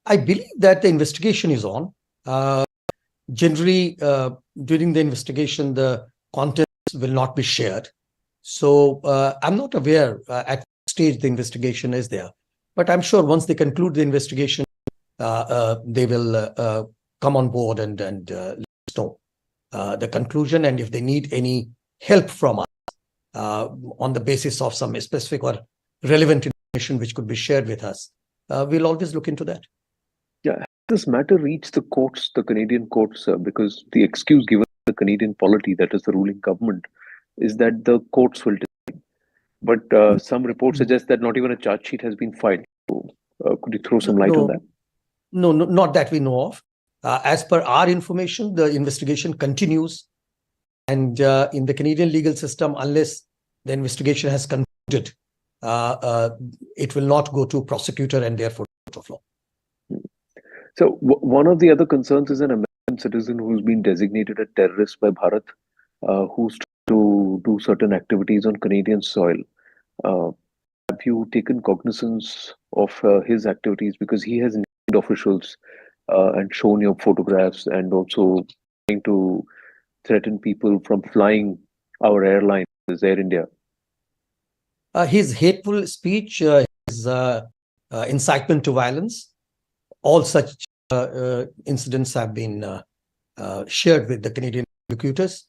I believe that the investigation is on. Generally, during the investigation, the contents will not be shared. So I'm not aware at what stage the investigation is there. But I'm sure once they conclude the investigation, they will come on board and let us know the conclusion. And if they need any help from us on the basis of some specific or relevant information which could be shared with us, we'll always look into that. Yeah, has this matter reached the courts, the Canadian courts? Because the excuse given to the Canadian polity, that is the ruling government, is that the courts will decide. But some reports suggest that not even a charge sheet has been filed. So, could you throw some light on that? No, not that we know of. As per our information, the investigation continues. And in the Canadian legal system, unless the investigation has concluded, it will not go to prosecutor and therefore court of law. So one of the other concerns is an American citizen who's been designated a terrorist by Bharat, who's trying to do certain activities on Canadian soil. Have you taken cognizance of his activities? Because he has named officials and shown your photographs, and also trying to threaten people from flying our airline, Air India. His hateful speech, his incitement to violence, all such incidents have been shared with the Canadian prosecutors,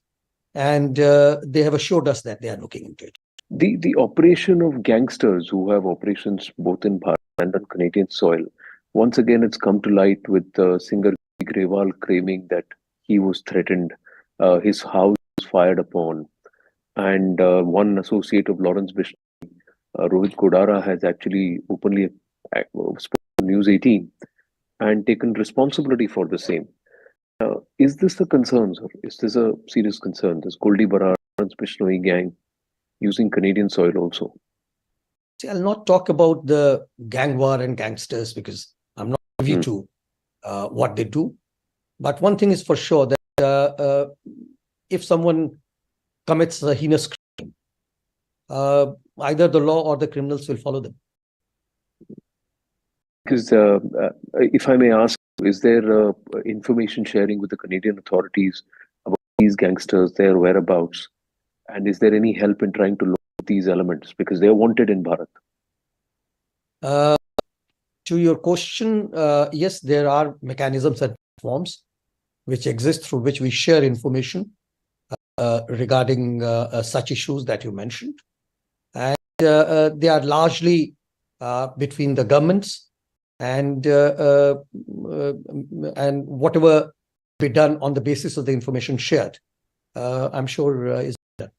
and they have assured us that they are looking into it. The operation of gangsters who have operations both in Bharat and on Canadian soil, once again it's come to light with singer Grewal claiming that he was threatened, his house was fired upon, and one associate of Lawrence Bishop, Rohit Kodara, has actually openly spoken to News 18 and taken responsibility for the same. Is this a concern, sir? Is this a serious concern? This Goldi Barar, Lawrence Bishnoi gang using Canadian soil also? See, I'll not talk about the gang war and gangsters because I'm not privy to what they do. But one thing is for sure that if someone commits a heinous crime, either the law or the criminals will follow them. Because if I may ask, is there information sharing with the Canadian authorities about these gangsters, their whereabouts, and is there any help in trying to locate these elements because they are wanted in Bharat? To your question, yes, there are mechanisms and forms which exist through which we share information regarding such issues that you mentioned. And they are largely between the governments and whatever be done on the basis of the information shared, I'm sure is done.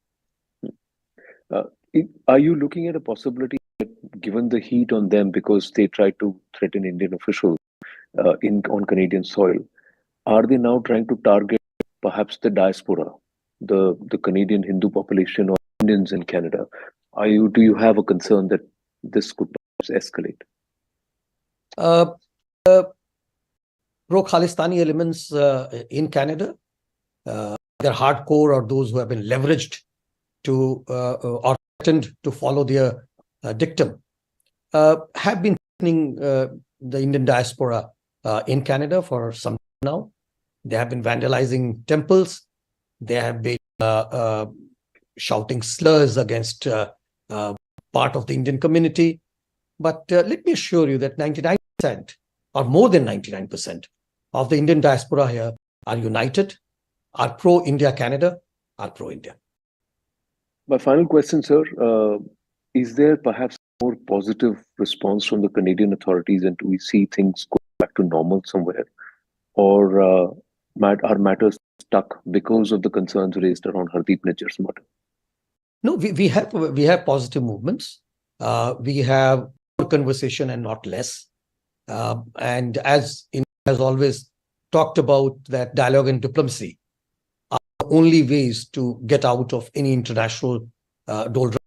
Are you looking at a possibility that given the heat on them because they tried to threaten Indian officials on Canadian soil, are they now trying to target perhaps the diaspora, the Canadian Hindu population or Indians in Canada? Do you have a concern that this could perhaps escalate? Pro-Khalistani elements in Canada, they're hardcore or those who have been leveraged to or threatened to follow their dictum, have been threatening the Indian diaspora in Canada for some time now. They have been vandalizing temples. They have been shouting slurs against part of the Indian community. But let me assure you that 99% or more than 99% of the Indian diaspora here are united, are pro-India Canada, are pro-India. My final question, sir, is there perhaps more positive response from the Canadian authorities and do we see things go back to normal somewhere? Or are matters stuck because of the concerns raised around Hardeep Nijjar's murder? No, we have positive movements. We have more conversation and not less. And as India has always talked about, that dialogue and diplomacy are the only ways to get out of any international doldrums.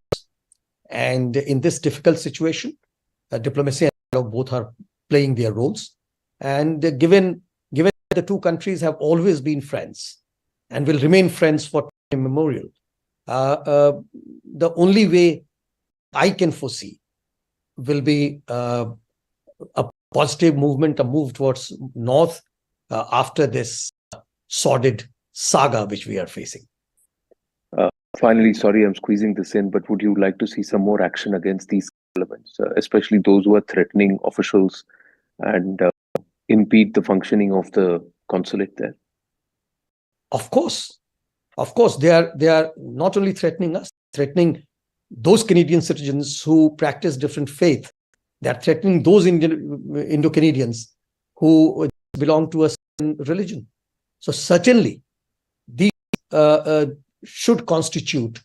And in this difficult situation, diplomacy and dialogue both are playing their roles. And given the two countries have always been friends and will remain friends for time immemorial, the only way I can foresee will be a positive movement, a move towards north after this sordid saga which we are facing. Finally, sorry, I'm squeezing this in, but would you like to see some more action against these elements, especially those who are threatening officials and impede the functioning of the consulate there? Of course, they are not only threatening us, threatening those Canadian citizens who practice different faith. They are threatening those Indo-Canadians who belong to a certain religion. So certainly, these should constitute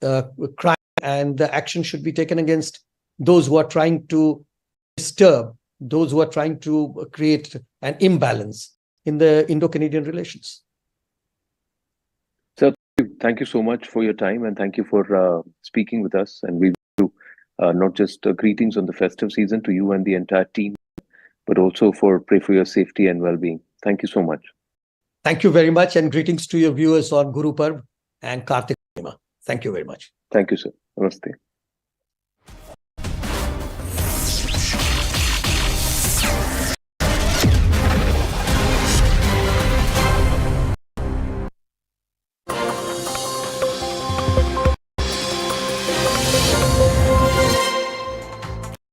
crime, and the action should be taken against those who are trying to disturb, those who are trying to create an imbalance in the Indo-Canadian relations. Sir, thank you so much for your time and thank you for speaking with us. And we do not just greetings on the festive season to you and the entire team, but also pray for your safety and well-being. Thank you so much. Thank you very much, and greetings to your viewers on Guru Parv and Kartik Purnima. Thank you very much. Thank you, sir. Namaste.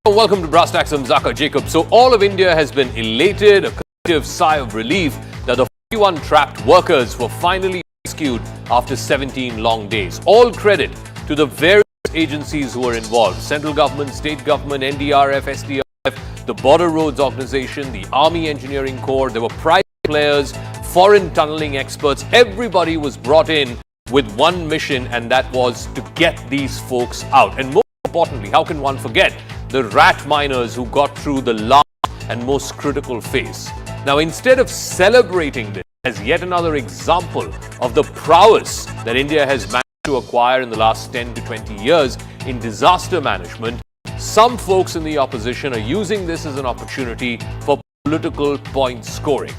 Welcome to Brass Tacks. I'm Zaka Jacob. So all of India has been elated, a collective sigh of relief that the 41 trapped workers were finally rescued after 17 long days. All credit to the various agencies who were involved: central government, state government, NDRF, SDRF, the Border Roads Organization, the Army Engineering Corps. There were private players, foreign tunneling experts. Everybody was brought in with one mission, and that was to get these folks out. And most importantly, how can one forget the rat miners who got through the last and most critical phase? Now, instead of celebrating this as yet another example of the prowess that India has managed to acquire in the last 10 to 20 years in disaster management, some folks in the opposition are using this as an opportunity for political point scoring.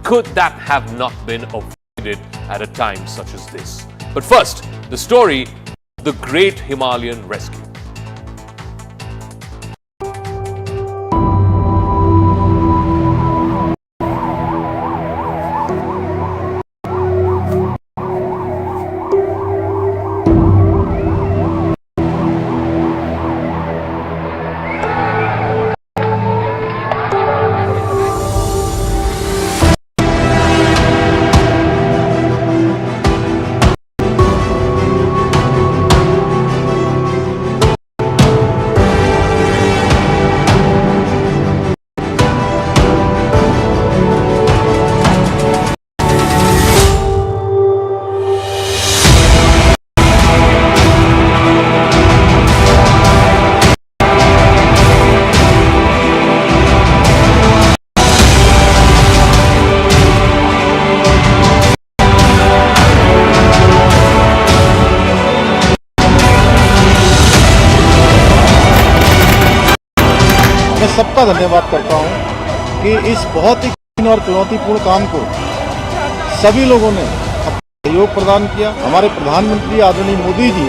Could that have not been avoided at a time such as this? But first, the story of the Great Himalayan Rescue. मैं सबका धन्यवाद करता हूं कि इस बहुत ही कठिन और चुनौतीपूर्ण काम को सभी लोगों ने अपना सहयोग प्रदान किया। हमारे प्रधानमंत्री आदरणीय मोदी जी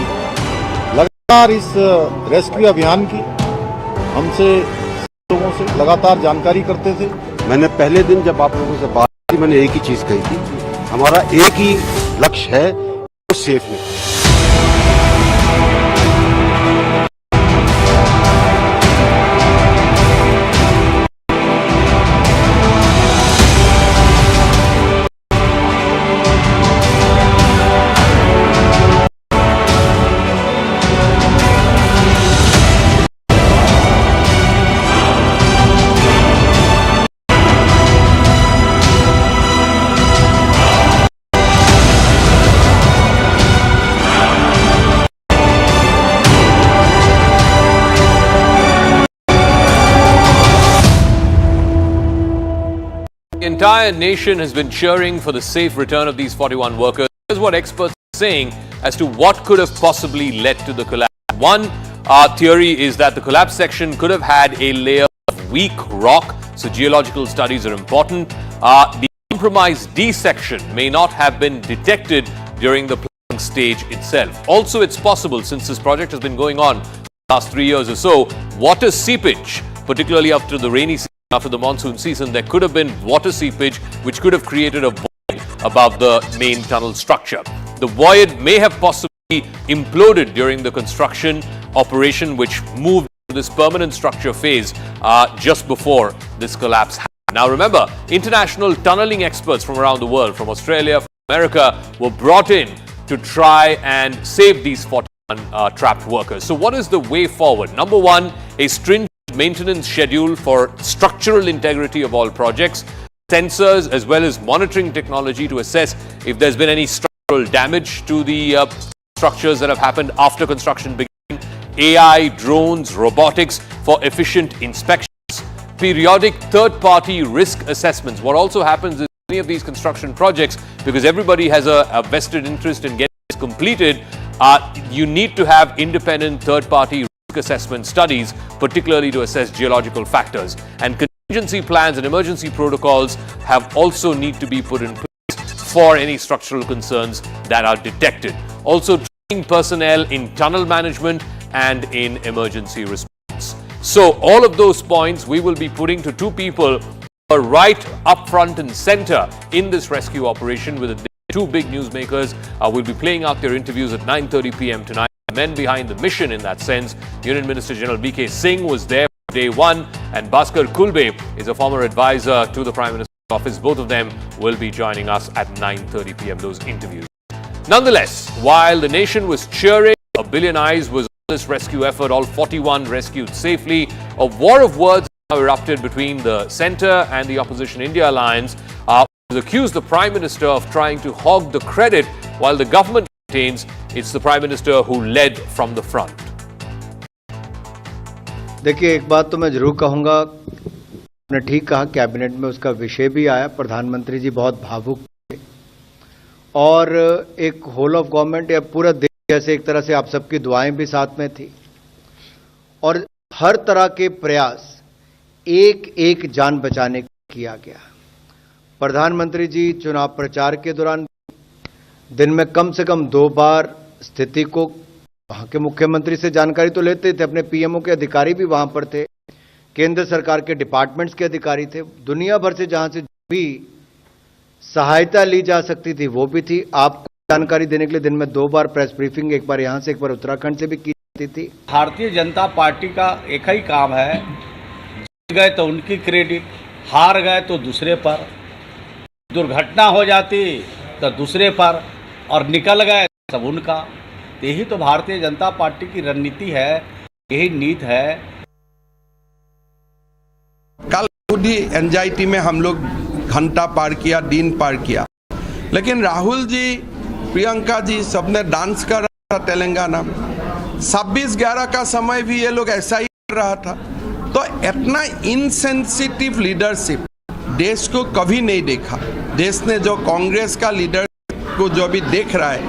लगातार इस रेस्क्यू अभियान की हमसे लोगों से लगातार जानकारी करते थे। मैंने पहले दिन जब आप लोगों से बात की, मैंने एक ही चीज कही थी, हमारा एक ही लक्ष्य है, वो सेफ है। The entire nation has been cheering for the safe return of these 41 workers. Here's what experts are saying as to what could have possibly led to the collapse. One theory is that the collapse section could have had a layer of weak rock, so geological studies are important. The compromised D section may not have been detected during the planning stage itself. Also, it's possible, since this project has been going on for the last 3 years or so, water seepage, particularly after the rainy season, after the monsoon season, there could have been water seepage which could have created a void above the main tunnel structure. The void may have possibly imploded during the construction operation, which moved to this permanent structure phase just before this collapse happened. Now remember, international tunneling experts from around the world, from Australia, from America, were brought in to try and save these 41 trapped workers. So what is the way forward? Number one, a stringent maintenance schedule for structural integrity of all projects, sensors as well as monitoring technology to assess if there's been any structural damage to the structures that have happened after construction began, AI, drones, robotics for efficient inspections, periodic third-party risk assessments. What also happens is many of these construction projects, because everybody has a vested interest in getting this completed, you need to have independent third-party assessment studies, particularly to assess geological factors. And contingency plans and emergency protocols have also need to be put in place for any structural concerns that are detected. Also, training personnel in tunnel management and in emergency response. So all of those points we will be putting to two people who are right up front and center in this rescue operation, with two big newsmakers. We'll be playing out their interviews at 9:30 p.m. tonight. Men behind the mission in that sense. Union Minister General B.K. Singh was there from day one, and Bhaskar Kulbe is a former advisor to the Prime Minister's office. Both of them will be joining us at 9:30 p.m. those interviews. Nonetheless, while the nation was cheering, a billion eyes was on this rescue effort, all 41 rescued safely. A war of words now erupted between the centre and the opposition India alliance, accused the Prime Minister of trying to hog the credit while the government maintains it's the Prime Minister who led from the front. देखिए, एक बात तो मैं जरूर कहूंगा, आपने ठीक कहा, कैबिनेट में उसका विषय भी आया। प्रधानमंत्री जी बहुत भावुक थे और एक होल ऑफ गवर्नमेंट या पूरा देश जैसे एक तरह से आप सबकी दुआएं भी साथ में थी और हर तरह के प्रयास एक एक जान बचाने का किया गया। प्रधानमंत्री जी चुनाव प्रचार के दौरान दिन में कम से कम 2 बार स्थिति को वहां के मुख्यमंत्री से जानकारी तो लेते थे, अपने पीएमओ के अधिकारी भी वहां पर थे, केंद्र सरकार के डिपार्टमेंट्स के अधिकारी थे, दुनिया भर से जहां से भी सहायता ली जा सकती थी वो भी थी। आपको जानकारी देने के लिए दिन में 2 बार प्रेस ब्रीफिंग, एक बार यहां से एक बार उत्तराखंड से भी की जाती थी। भारतीय जनता पार्टी का एक ही काम है, जीत गए तो उनकी क्रेडिट, हार गए तो दूसरे पर, दुर्घटना हो जाती तो दूसरे पर और निकल गए सब उनका। यही तो भारतीय जनता पार्टी की रणनीति है, यही नीति है। कल खुद ही एंजाइटी में हम लोग घंटा पार किया, दिन पार किया, लेकिन राहुल जी, प्रियंका जी सबने डांस कर रहा था तेलंगाना में। 26/11 का समय भी ये लोग ऐसा ही कर रहा था। तो इतना इनसेंसिटिव लीडरशिप देश को कभी नहीं देखा। देश ने जो कांग्रेस का लीडर को जो भी देख रहा है,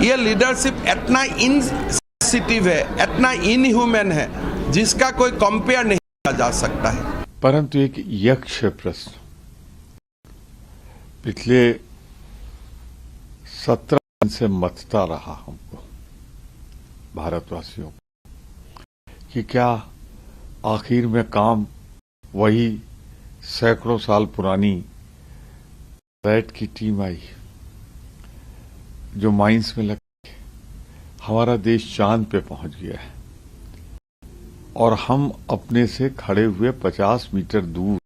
ये लीडरशिप इतना इनसेंसिटिव है, इतना इनह्यूमन है, जिसका कोई कंपेयर नहीं किया जा सकता है। परंतु एक यक्ष प्रश्न, पिछले 17 दिन से मथता रहा हमको, भारतवासियों को, कि क्या आखिर में काम वही सैकड़ों साल पुरानी रैट की टीम आई जो माइंस में लग, हमारा देश चांद पे पहुंच गया है और हम अपने से खड़े हुए 50 मीटर दूर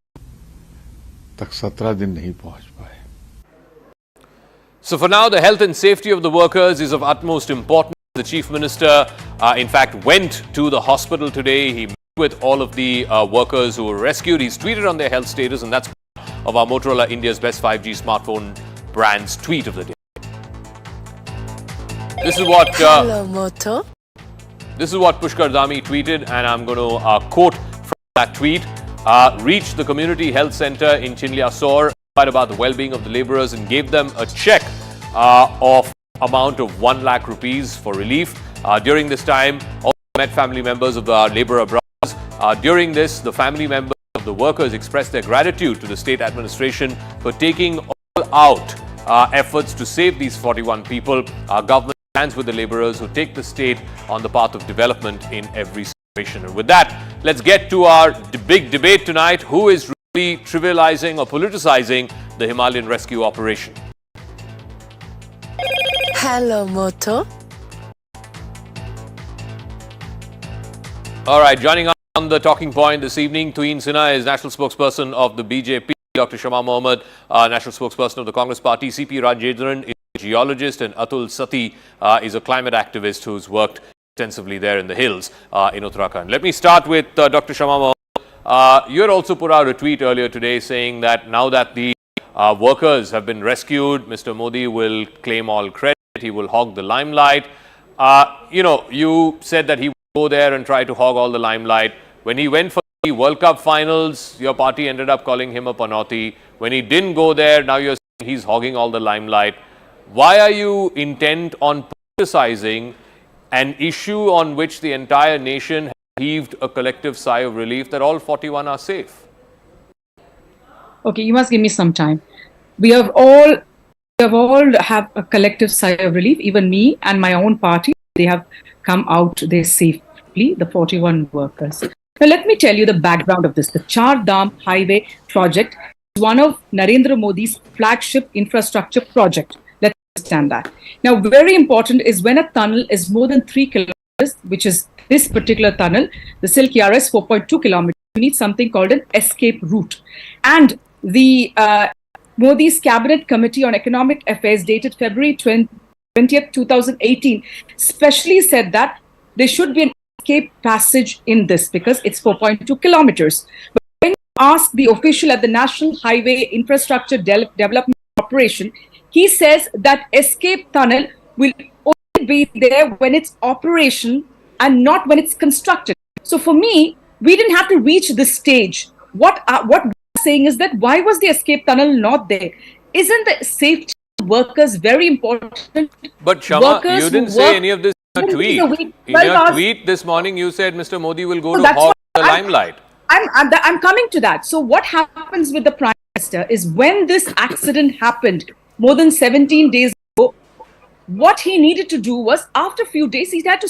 तक 17 दिन नहीं पहुंच पाए। So for now, the health and safety of the workers is of utmost importance. The Chief Minister, in fact, went to the hospital today. He met with all of the workers who were rescued. He's tweeted on their health status, and that's of our Motorola India's best 5G smartphone brand's tweet of the day. This is what Hello, Moto. This is what Pushkar Dhmai tweeted, and I'm going to quote from that tweet. Reached the community health center in Chinliasore, inquired about the well-being of the laborers and gave them a check of amount of 1 lakh rupees for relief. During this time, also met family members of the laborer brothers. During this, the family members of the workers expressed their gratitude to the state administration for taking all out efforts to save these 41 people. Our government stands with the laborers who take the state on the path of development in every situation. And with that, let's get to our big debate tonight. Who is really trivializing or politicizing the Himalayan rescue operation? Hello, Moto. All right, joining us on the talking point this evening, Tuin Sinha is national spokesperson of the BJP. Dr. Shama Mohammed, national spokesperson of the Congress Party. C.P. Rajendran is a geologist, and Atul Sati is a climate activist who's worked extensively there in the hills in Uttarakhand. Let me start with Dr. Shama Mohammed. You had also put out a tweet earlier today saying that now that the workers have been rescued, Mr. Modi will claim all credit. He will hog the limelight. You said that he would go there and try to hog all the limelight. When he went for the World Cup finals, your party ended up calling him a panoti. When he didn't go there, now you're saying he's hogging all the limelight. Why are you intent on politicizing an issue on which the entire nation heaved a collective sigh of relief that all 41 are safe? Okay, you must give me some time. We have all have a collective sigh of relief. Even me and my own party, they have come out there safely, the 41 workers. Now, let me tell you the background of this. The Char Dham Highway project is one of Narendra Modi's flagship infrastructure project. Let's understand that. Now, very important is when a tunnel is more than 3 kilometers, which is this particular tunnel, the Silkyara is 4.2 kilometers, you need something called an escape route. And the Modi's Cabinet Committee on Economic Affairs dated February 20th, 2018, specially said that there should be an escape passage in this because it's 4.2 kilometers. But when you ask the official at the National Highway Infrastructure Development Corporation, he says that escape tunnel will only be there when it's operation and not when it's constructed. So for me, we didn't have to reach this stage. What we're saying is that why was the escape tunnel not there? Isn't the safety of workers very important? But Shama, Workers you didn't who say work any of this in a 7 days tweet. a week, In 12 your hours. tweet this morning, you said Mr. Modi will go So to that's hog what the limelight. I'm coming to that. So what happens with the Prime Minister is when this accident happened more than 17 days ago, what he needed to do was after a few days, he had to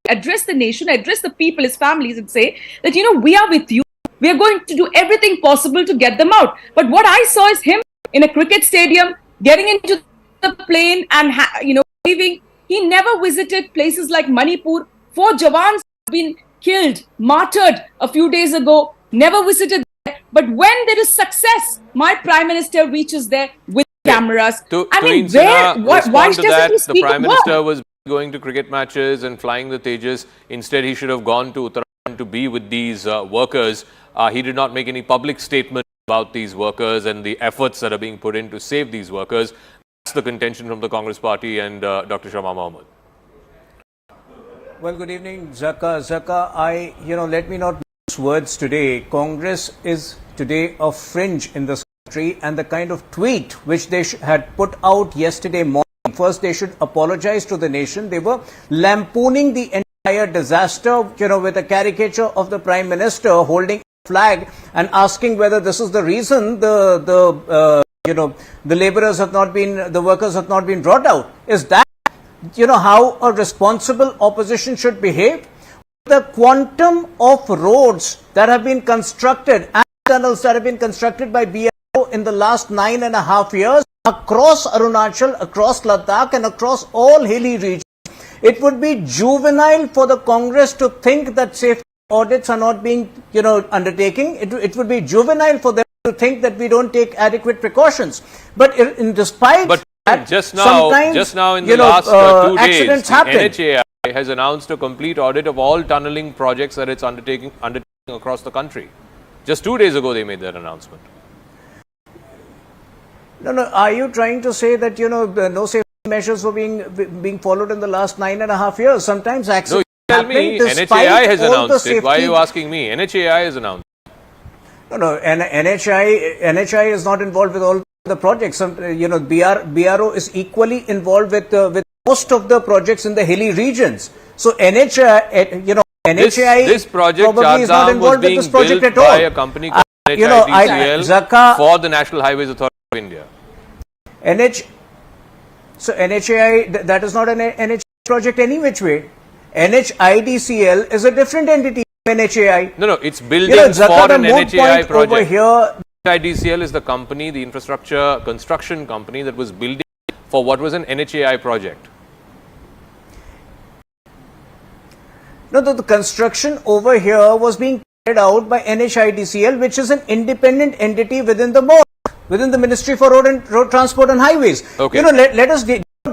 address the nation, address the people, his families, and say that, you know, we are with you. We are going to do everything possible to get them out. But what I saw is him in a cricket stadium, getting into the plane and, leaving. He never visited places like Manipur. 4 Jawans have been killed, martyred a few days ago, never visited there. But when there is success, my Prime Minister reaches there with cameras. Why doesn't that, he the speak Prime a Minister word? was going to cricket matches and flying the Tejas. Instead, he should have gone to Uttarakhand to be with these workers. He did not make any public statement about these workers and the efforts that are being put in to save these workers. That's the contention from the Congress Party and Dr. Shama Mohammed. Well, good evening, Zaka. Zaka, let me not use words today. Congress is today a fringe in this country, and the kind of tweet which they had put out yesterday morning, first they should apologize to the nation. They were lampooning the entire disaster, with a caricature of the Prime Minister holding a flag and asking whether this is the reason the laborers have not been, the workers have not been brought out. Is that how a responsible opposition should behave? The quantum of roads that have been constructed and tunnels that have been constructed by BRO in the last 9.5 years across Arunachal, across Ladakh and across all hilly regions, it would be juvenile for the Congress to think that safety audits are not being, undertaken. It would be juvenile for them to think that we don't take adequate precautions. But despite just now in the last 2 days, the NHAI has announced a complete audit of all tunneling projects that it's undertaking across the country. Just 2 days ago, they made that announcement. No. Are you trying to say that, no safety measures were being followed in the last 9.5 years? Sometimes accidents tell me, NHAI has announced it. Why are you asking me? NHAI has announced it. No. NHAI is not involved with all the projects. BRO is equally involved with most of the projects in the hilly regions. So NHAI, this project probably is not involved with this project at all. by a company called NHIDCL for the National Highways Authority of India. So NHAI, that is not an NHAI project any which way. NHIDCL is a different entity from NHAI. No, it's building for an NHAI project. Over here, NHIDCL is the company, the infrastructure construction company that was building for what was an NHAI project. No, the construction over here was being carried out by NHIDCL, which is an independent entity within the MoRTH, within the Ministry for Road Transport and Highways. Okay. Let us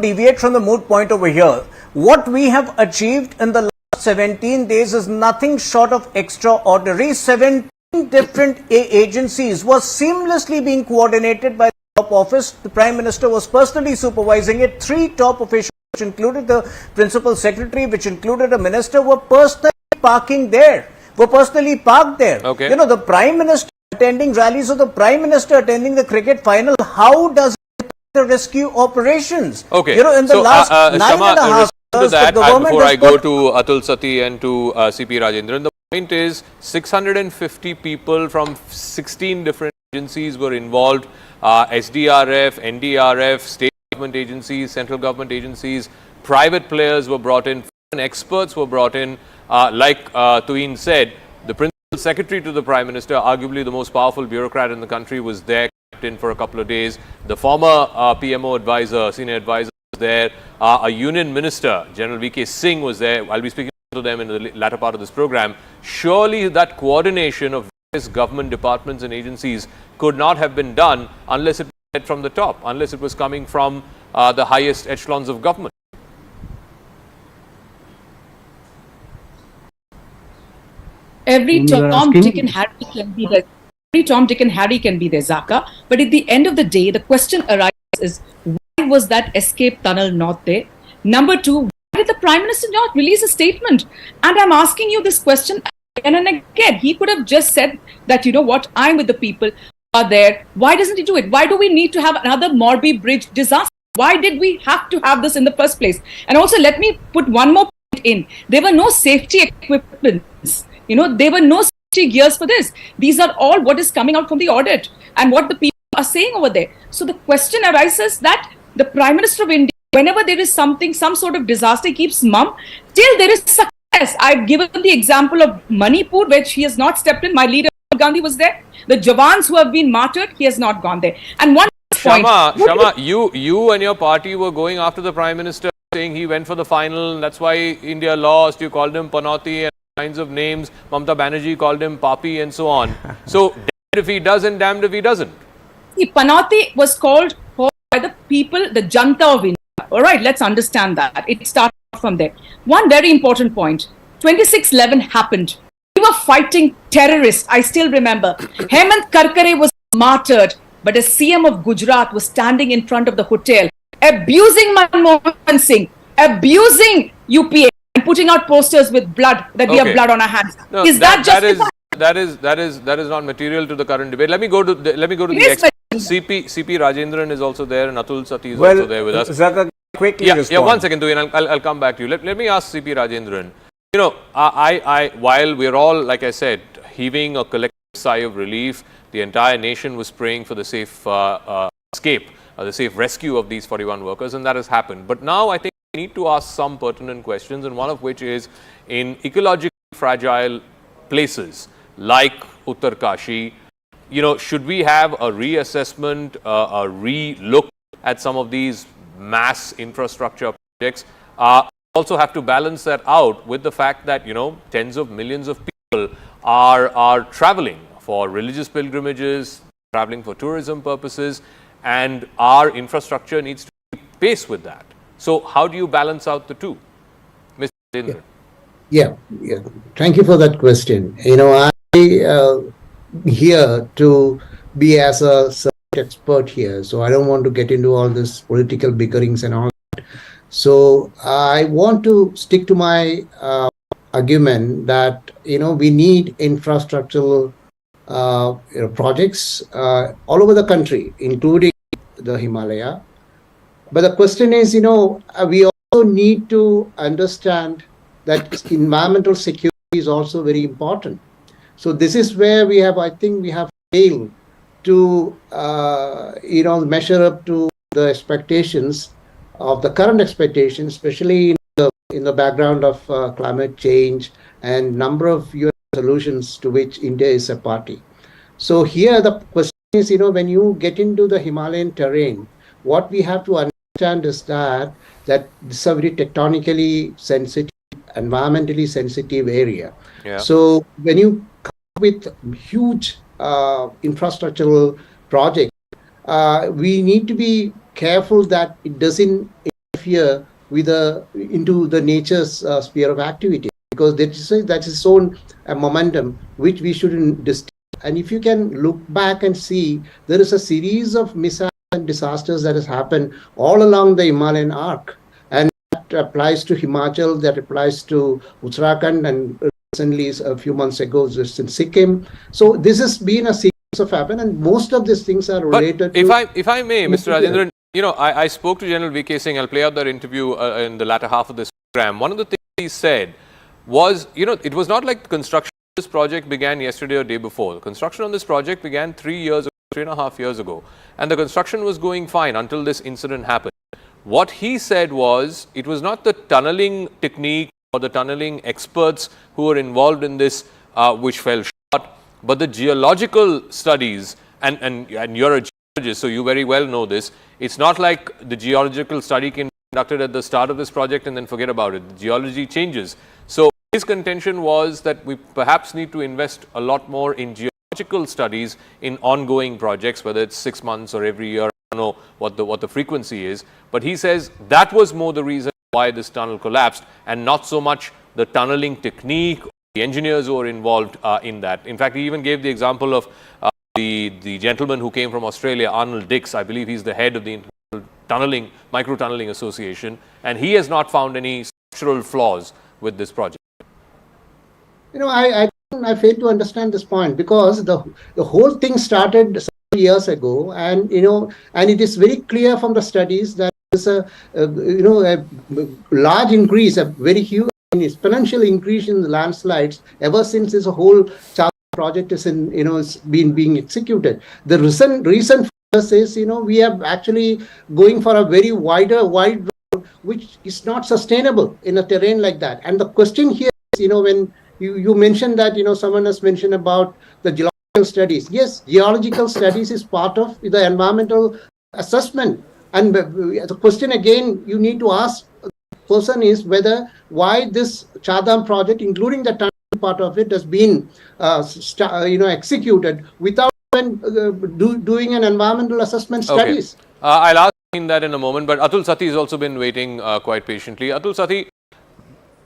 deviate from the moot point over here. What we have achieved in the last 17 days is nothing short of extraordinary. 17 different agencies were seamlessly being coordinated by the top office. The Prime Minister was personally supervising it. 3 top officials, which included the Principal Secretary, which included a Minister, were personally parked there. Okay. The Prime Minister attending rallies of the Prime Minister attending the cricket final. How does it impact the rescue operations? Okay. In the last 9.5 years, to that, the government before I go to Atul Sati and to CP Rajendran, the point is 650 people from 16 different agencies were involved. SDRF, NDRF, state government agencies, central government agencies, private players were brought in, experts were brought in. Like Tuin said, the Principal Secretary to the Prime Minister, arguably the most powerful bureaucrat in the country, was there, kept in for a couple of days. The former PMO advisor, senior advisor, was there. A Union Minister, General V.K. Singh, was there. I'll be speaking to them in the latter part of this program. Surely that coordination of various government departments and agencies could not have been done unless it was led from the top, unless it was coming from the highest echelons of government. Every Tom, Dick and Harry can be there. Every Tom, Dick and Harry can be there, Zaka. But at the end of the day, the question arises is, why was that escape tunnel not there? Number 2, why Prime Minister did not release a statement? And I'm asking you this question again and again. He could have just said that, you know what, I'm with the people who are there. Why doesn't he do it? Why do we need to have another Morbi Bridge disaster? Why did we have to have this in the first place? And also, let me put one more point in. There were no safety equipments. You know, there were no safety gears for this. These are all what is coming out from the audit and what the people are saying over there. So the question arises that the Prime Minister of India, whenever there is something, some sort of disaster, he keeps mum till there is success. I've given the example of Manipur, which he has not stepped in. My leader, Gandhi, was there. The Jawans who have been martyred, he has not gone there. And one Shama, you and your party were going after the Prime Minister, saying he went for the final, and that's why India lost. You called him Panoti and kinds of names. Mamata Banerjee called him Papi and so on. So, damned if he does and damned if he doesn't. See, Panoti was called by the people, the Janta of India. All right, let's understand that. It started from there. One very important point. 26/11 happened. We were fighting terrorists. I still remember. Hemant Karkare was martyred, but a CM of Gujarat was standing in front of the hotel, abusing Manmohan Singh, abusing UPA, and putting out posters with blood, that we have blood on our hands. No, is that justified? That is not material to the current debate. Let me go to the expert. CP Rajendran is also there, and Atul Sati is also there with us. Zaka, quickly respond. Yeah, 1 second, and I'll come back to you. Let me ask CP Rajendran. You know, while we're all, like I said, heaving a collective sigh of relief, the entire nation was praying for the safe escape, the safe rescue of these 41 workers, and that has happened. But now I think we need to ask some pertinent questions, and one of which is in ecologically fragile places like Uttarkashi, you know, should we have a reassessment, a re-look at some of these mass infrastructure projects? Also have to balance that out with the fact that, you know, tens of millions of people are traveling for religious pilgrimages, traveling for tourism purposes, and our infrastructure needs to keep pace with that. So how do you balance out the two? Mr. Rajendran? Yeah. Thank you for that question. You know, I here to be as a expert here, so I don't want to get into all this political bickerings and all that. So I want to stick to my argument that, you know, we need infrastructural projects all over the country, including the Himalaya. But the question is, you know, we also need to understand that environmental security is also very important. So this is where we have, I think we have failed to, you know, measure up to the expectations of the current expectations, especially in the background of climate change and number of UN solutions to which India is a party. So here the question is, you know, when you get into the Himalayan terrain, what we have to understand is that this is a very tectonically sensitive, environmentally sensitive area. Yeah. So when you come with huge infrastructural projects, we need to be careful that it doesn't interfere with into the nature's sphere of activity, because that is its own momentum which we shouldn't disturb. And if you can look back and see, there is a series of mishaps and disasters that has happened all along the Himalayan arc, and that applies to Himachal, that applies to Uttarakhand, and recently a few months ago just in Sikkim. So this has been a series of happen, and most of these things are related. But if I may, Mr. Rajendran, you know, I spoke to General VK Singh. I'll play out that interview in the latter half of this program. One of the things he said was, you know, it was not like construction of this project began yesterday or day before. The construction on this project began 3.5 years ago, and the construction was going fine until this incident happened. What he said was, it was not the tunneling technique or the tunneling experts who were involved in this which fell short, but the geological studies, and you're a geologist, so you very well know this. It's not like the geological study can be conducted at the start of this project and then forget about it. The geology changes. So his contention was that we perhaps need to invest a lot more in geological studies in ongoing projects, whether it's 6 months or every year. I don't know what the frequency is, but he says that was more the reason why this tunnel collapsed, and not so much the tunneling technique, the engineers who were involved in that. In fact, he even gave the example of the gentleman who came from Australia, Arnold Dix. I believe he's the head of the Micro Tunneling Association, and he has not found any structural flaws with this project? I fail to understand this point, because the whole thing started several years ago, and and it is very clear from the studies that there's a large increase, a very huge exponential increase in the landslides ever since this whole project is being executed. The recent focus is we are actually going for a very wide road, which is not sustainable in a terrain like that. And the question here is, when you mentioned that someone has mentioned about the geological studies. Yes, geological studies is part of the environmental assessment, and the question again you need to ask the person is why this Char Dham project, including the tunnel part of it, has been executed without doing an environmental assessment studies. Okay. I'll ask him that in a moment, but Atul Sati has also been waiting quite patiently. Atul Sati,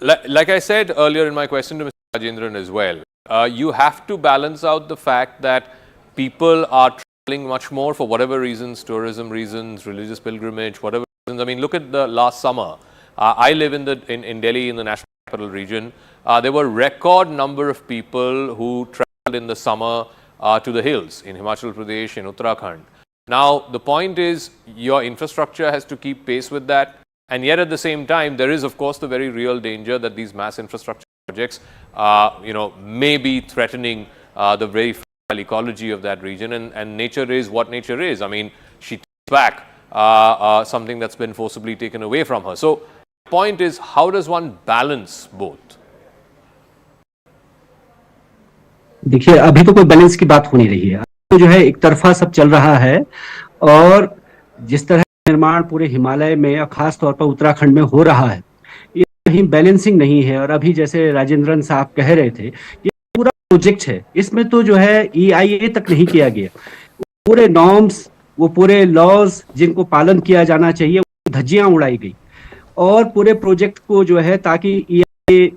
like I said earlier in my question to Mr. Rajendran as well, you have to balance out the fact that people are traveling much more for whatever reasons, tourism reasons, religious pilgrimage, whatever reasons. I mean, look at the last summer. I live in Delhi, in the National Capital Region. There were record number of people who traveled in the summer to the hills in Himachal Pradesh, in Uttarakhand. Now, the point is your infrastructure has to keep pace with that. And yet at the same time, there is, of course, the very real danger that these mass infrastructure projects, may be threatening the very fragile ecology of that region. And nature is what nature is. I mean, she takes back something that's been forcibly taken away from her. So, the point is, how does one balance both? देखिए, अभी तो कोई balance की बात हो नहीं रही है, तो जो है एक तरफा सब चल रहा है, और जिस तरह निर्माण पूरे हिमालय में और खास तौर पर उत्तराखंड में हो रहा है, ये कहीं बैलेंसिंग नहीं है। और अभी जैसे राजेंद्रन साहब कह रहे थे, ये पूरा प्रोजेक्ट है, इसमें तो जो है EIA तक नहीं किया गया, पूरे नॉर्म्स, वो पूरे लॉज जिनको पालन किया जाना चाहिए, वो धज्जियां उड़ाई गई, और पूरे प्रोजेक्ट को जो है ताकि EIA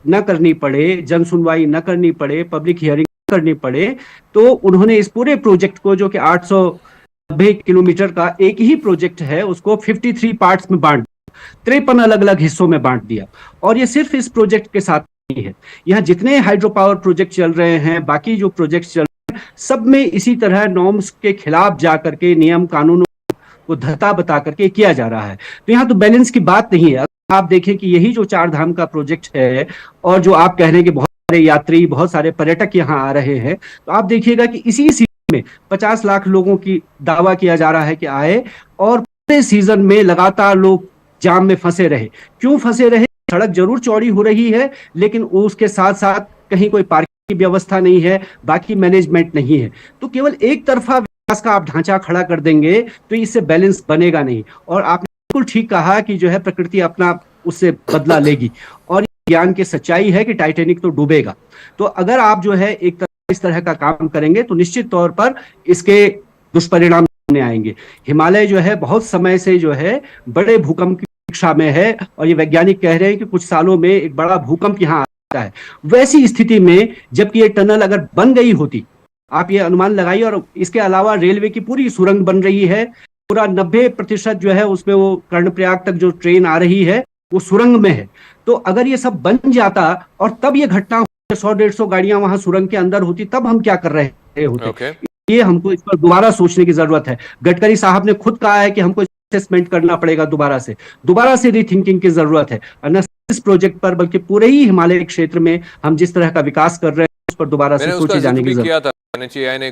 न करनी पड़े, जन सुनवाई न करनी पड़े, पब्लिक हियरिंग न करनी पड़े, तो उन्होंने इस पूरे प्रोजेक्ट को, जो कि 890 किलोमीटर का एक ही प्रोजेक्ट है, उसको 53 पार्ट्स में बांट दिया, 53 अलग अलग हिस्सों में बांट दिया। और ये सिर्फ इस प्रोजेक्ट के साथ नहीं है, यहाँ जितने हाइड्रो पावर प्रोजेक्ट चल रहे हैं, बाकी जो प्रोजेक्ट चल रहे हैं, सब में इसी तरह नॉर्म्स के खिलाफ जा करके, नियम कानूनों को धता बता करके किया जा रहा है। तो यहाँ तो बैलेंस की बात नहीं है। आप देखें कि यही जो चार धाम का प्रोजेक्ट है, और जो आप कह रहे हैं कि बहुत सारे यात्री, बहुत सारे पर्यटक यहाँ आ रहे हैं, तो आप देखिएगा कि इसी सीजन में 50 लाख लोगों की दावा किया जा रहा है कि आए, और पूरे सीजन में लगातार लोग जाम में फंसे रहे। क्यों फंसे रहे? सड़क जरूर चौड़ी हो रही है, लेकिन उसके साथ साथ कहीं कोई पार्किंग की व्यवस्था नहीं है, बाकी मैनेजमेंट नहीं है। तो केवल एक तरफा विकास का आप ढांचा खड़ा कर देंगे तो इससे बैलेंस बनेगा नहीं। और आपने बिल्कुल ठीक कहा कि जो है प्रकृति अपना उससे बदला लेगी, और ज्ञान की सच्चाई है कि टाइटैनिक तो डूबेगा। तो अगर आप जो है एक तरह इस तरह का काम करेंगे तो निश्चित तौर पर इसके दुष्परिणाम सामने आएंगे। हिमालय जो है बहुत समय से जो है बड़े भूकंप की प्रतीक्षा में है, और ये वैज्ञानिक कह रहे हैं कि कुछ सालों में एक बड़ा भूकंप यहाँ आता है। वैसी स्थिति में जबकि ये टनल अगर बन गई होती, आप ये अनुमान लगाइए, और इसके अलावा रेलवे की पूरी सुरंग बन रही है, पूरा 90% जो है उसमें वो कर्णप्रयाग तक जो ट्रेन आ रही है वो सुरंग में है। तो अगर ये सब बन जाता और तब ये घटना 100-150 गाड़ियां वहां सुरंग के अंदर होती, तब हम क्या कर रहे होते? ये हमको इस पर दोबारा सोचने की जरूरत है। गडकरी साहब ने खुद कहा है कि हमको असेसमेंट करना पड़ेगा, दोबारा से रीथिंकिंग की जरूरत है। न इस प्रोजेक्ट पर बल्कि पूरे ही हिमालय क्षेत्र में हम जिस तरह का विकास कर रहे हैं उस पर दोबारा से सोचे जाने की जरूरत है। NHAI ने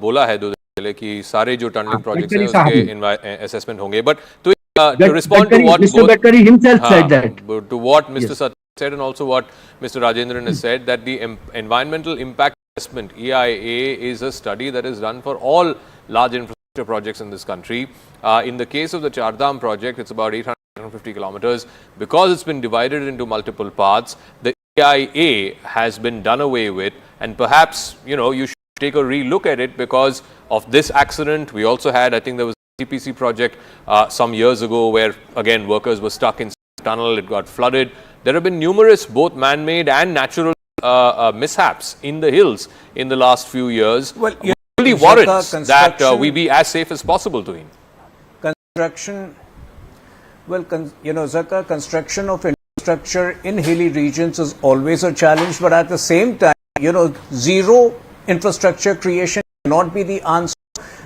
बोला है 2 दिन पहले कि सारे जो टनलिंग प्रोजेक्ट्स हैं उसके असेसमेंट होंगे, बट तो to respond to what Mr. Gadkari himself said that. To what Mr. Sat said, and also what Mr. Rajendran has said, that the environmental impact assessment, EIA, is a study that is done for all large infrastructure projects in this country. In the case of the Char Dham project, it's about 850 kilometers. Because it's been divided into multiple parts, the EIA has been done away with, and perhaps, you should take a re-look at it because of this accident. We also had, I think there was TPC project some years ago where again workers were stuck in the tunnel, it got flooded. There have been numerous both man-made and natural mishaps in the hills in the last few years. Well, it really warrants that we be as safe as possible to him. Construction, Zaka, construction of infrastructure in hilly regions is always a challenge, but at the same time, zero infrastructure creation cannot be the answer.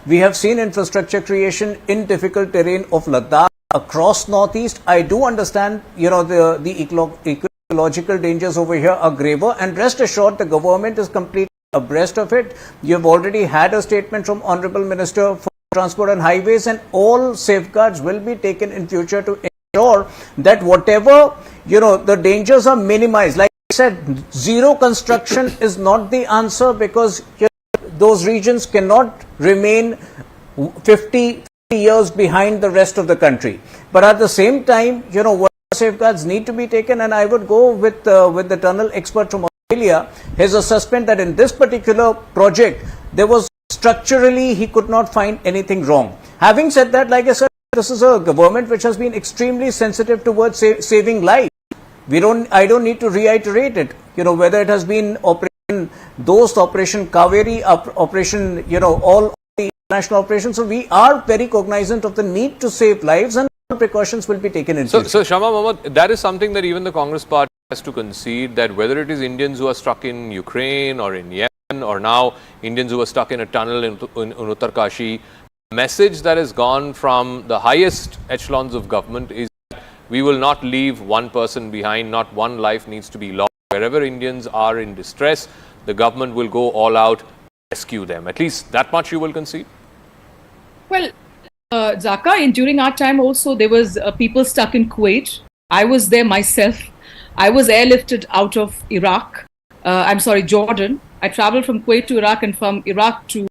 We have seen infrastructure creation in difficult terrain of Ladakh across Northeast. I do understand, the ecological dangers over here are graver, and rest assured the government is completely abreast of it. You have already had a statement from Honorable Minister for Transport and Highways, and all safeguards will be taken in future to ensure that whatever, the dangers are minimized. Like I said, zero construction is not the answer, because those regions cannot remain 50 years behind the rest of the country. But at the same time, what safeguards need to be taken, and I would go with the tunnel expert from Australia, his assessment that in this particular project, there was structurally, he could not find anything wrong. Having said that, like I said, this is a government which has been extremely sensitive towards saving lives. I don't need to reiterate it. Whether it has been Operation Dost, Operation Kaveri, Operation, all the international operations. So we are very cognizant of the need to save lives, and precautions will be taken in future. So Shama Mohammed, that is something that even the Congress party has to concede, that whether it is Indians who are stuck in Ukraine or in Yemen, or now Indians who are stuck in a tunnel in Uttarkashi, the message that has gone from the highest echelons of government is that we will not leave one person behind, not one life needs to be lost. Wherever Indians are in distress, the government will go all out to rescue them. At least that much you will concede? Well, Zaka, during our time also, there was people stuck in Kuwait. I was there myself. I was airlifted out of Jordan. I traveled from Kuwait to Iraq, and from Iraq to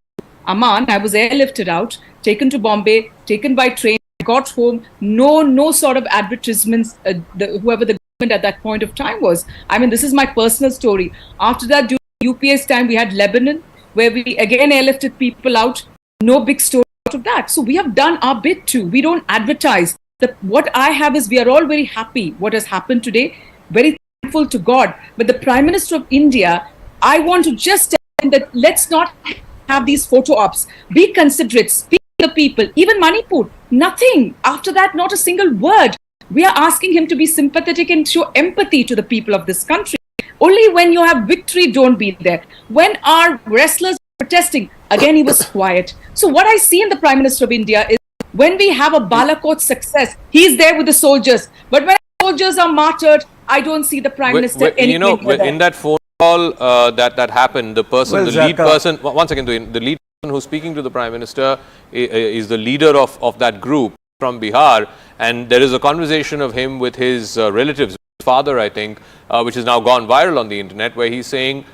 Amman. I was airlifted out, taken to Bombay, taken by train, got home. No sort of advertisements, whoever the government at that point of time was. I mean, this is my personal story. After that, during UPA's time, we had Lebanon, where we again airlifted people out. No big story out of that. So we have done our bit too. We don't advertise. What I have is, we are all very happy what has happened today. Very thankful to God. But the Prime Minister of India, I want to just tell him that let's not have these photo ops. Be considerate. Speak to the people. Even Manipur, nothing. After that, not a single word. We are asking him to be sympathetic and show empathy to the people of this country. Only when you have victory, don't be there. When our wrestlers are protesting, again he was quiet. So what I see in the Prime Minister of India is, when we have a Balakot success, he's there with the soldiers. But when soldiers are martyred, I don't see the Prime Minister anything. In that phone call that happened, the lead person, one second, the lead person who's speaking to the Prime Minister is the leader of that group from Bihar, and there is a conversation of him with his relatives, his father, I think, which has now gone viral on the internet, where he's saying,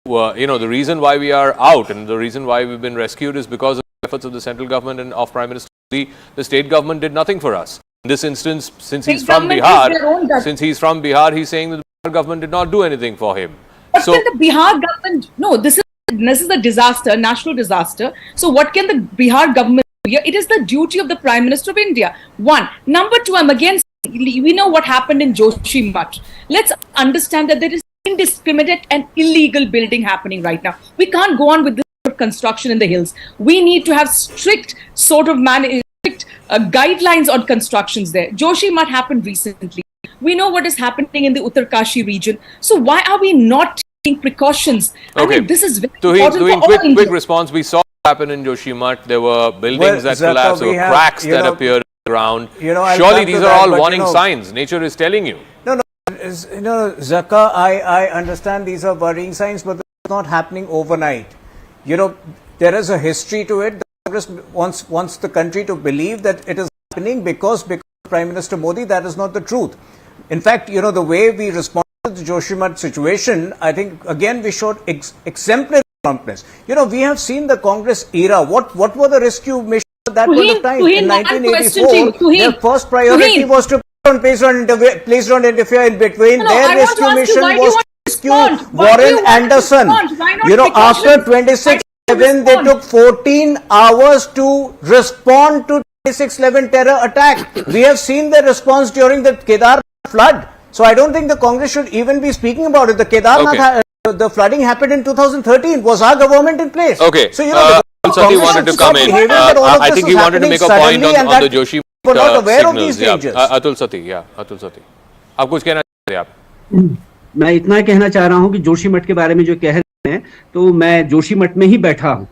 the reason why we are out and the reason why we've been rescued is because of the efforts of the central government and of Prime Minister Modi. The state government did nothing for us. In this instance, since he's from Bihar, he's saying that the Bihar government did not do anything for him. But so, the Bihar government, no, this is a disaster, national disaster. So what can the Bihar government do here? It is the duty of the Prime Minister of India. One. Number two, I'm again, we know what happened in Joshimath. Let's understand that there is indiscriminate and illegal building happening right now. We can't go on with this sort of construction in the hills. We need to have strict guidelines on constructions there. Joshimath happened recently. We know what is happening in the Uttarkashi region. So why are we not taking precautions? I mean, this is very important for all quick response. We saw what happened in Joshimath. There were buildings that collapsed, there were cracks that appeared in the ground. Surely these are all warning signs. Nature is telling you. Zaka, I understand these are worrying signs, but it's not happening overnight. There is a history to it. Congress wants the country to believe that it is happening because Prime Minister Modi. That is not the truth. In fact, the way we responded to the Joshimath situation, I think again we showed exemplary promptness. We have seen the Congress era. What were the rescue missions at that point of time? In 1984, their first priority was to please don't interfere in between. Their rescue mission was to rescue Warren Anderson. After 26/11, they took 14 hours to respond to 26/11 terror attack. We have seen the response during the Kedarnath flood. So I don't think the Congress should even be speaking about it. The Kedarnath, the flooding happened in 2013. Was our government in place? Okay. So, Sati wanted to come in. I think he wanted to make a point on the Joshi not aware of these dangers. Atul Sati. आप कुछ कहना मैं इतना कहना चाह रहा हूं कि जोशीमठ के बारे में जो कह रहे हैं, तो मैं जोशीमठ में ही बैठा हूं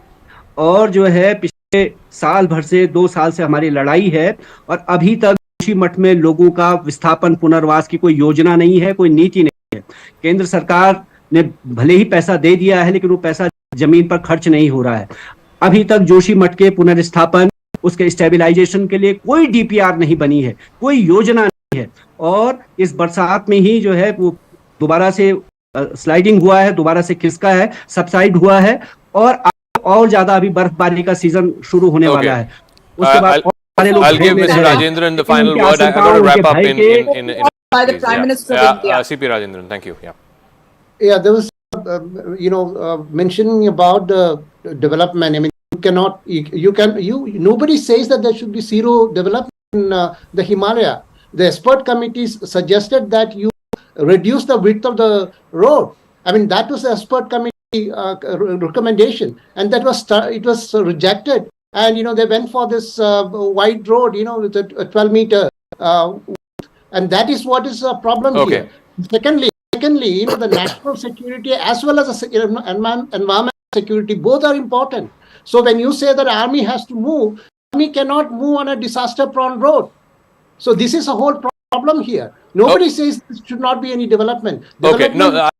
और जो है पिछले साल भर से 2 साल से हमारी लड़ाई है और अभी तक जोशीमठ में लोगों का विस्थापन पुनर्वास की कोई योजना नहीं है, कोई नीति नहीं है। केंद्र सरकार ने भले ही पैसा दे दिया है, लेकिन वो पैसा जमीन पर खर्च नहीं हो रहा है। अभी तक जोशीमठ के पुनर्स्थापन, उसके स्टेबिलाईजेशन के लिए कोई डीपीआर नहीं बनी है, कोई योजना नहीं है। और इस बरसात में ही जो है वो दोबारा से स्लाइडिंग हुआ है, दोबारा से खिसका है, सबसाइड हुआ है और ज्यादा अभी बर्फबारी का सीजन शुरू होने वाला है। उसके बाद I'll give Mr. Rajendran the final word. I got to wrap up in by the Prime Minister of India. CP Rajendran, thank you. Yeah, there was, mentioning about the development. I mean, nobody says that there should be zero development in the Himalaya. The expert committees suggested that you reduce the width of the road. I mean, that was the expert committee recommendation, and that was it was rejected. And they went for this wide road, with a 12-meter, and that is what is a problem here. Secondly, the national security as well as the environmental security, both are important. So when you say that army has to move, army cannot move on a disaster-prone road. So this is a whole problem here. Nobody says there should not be any development. The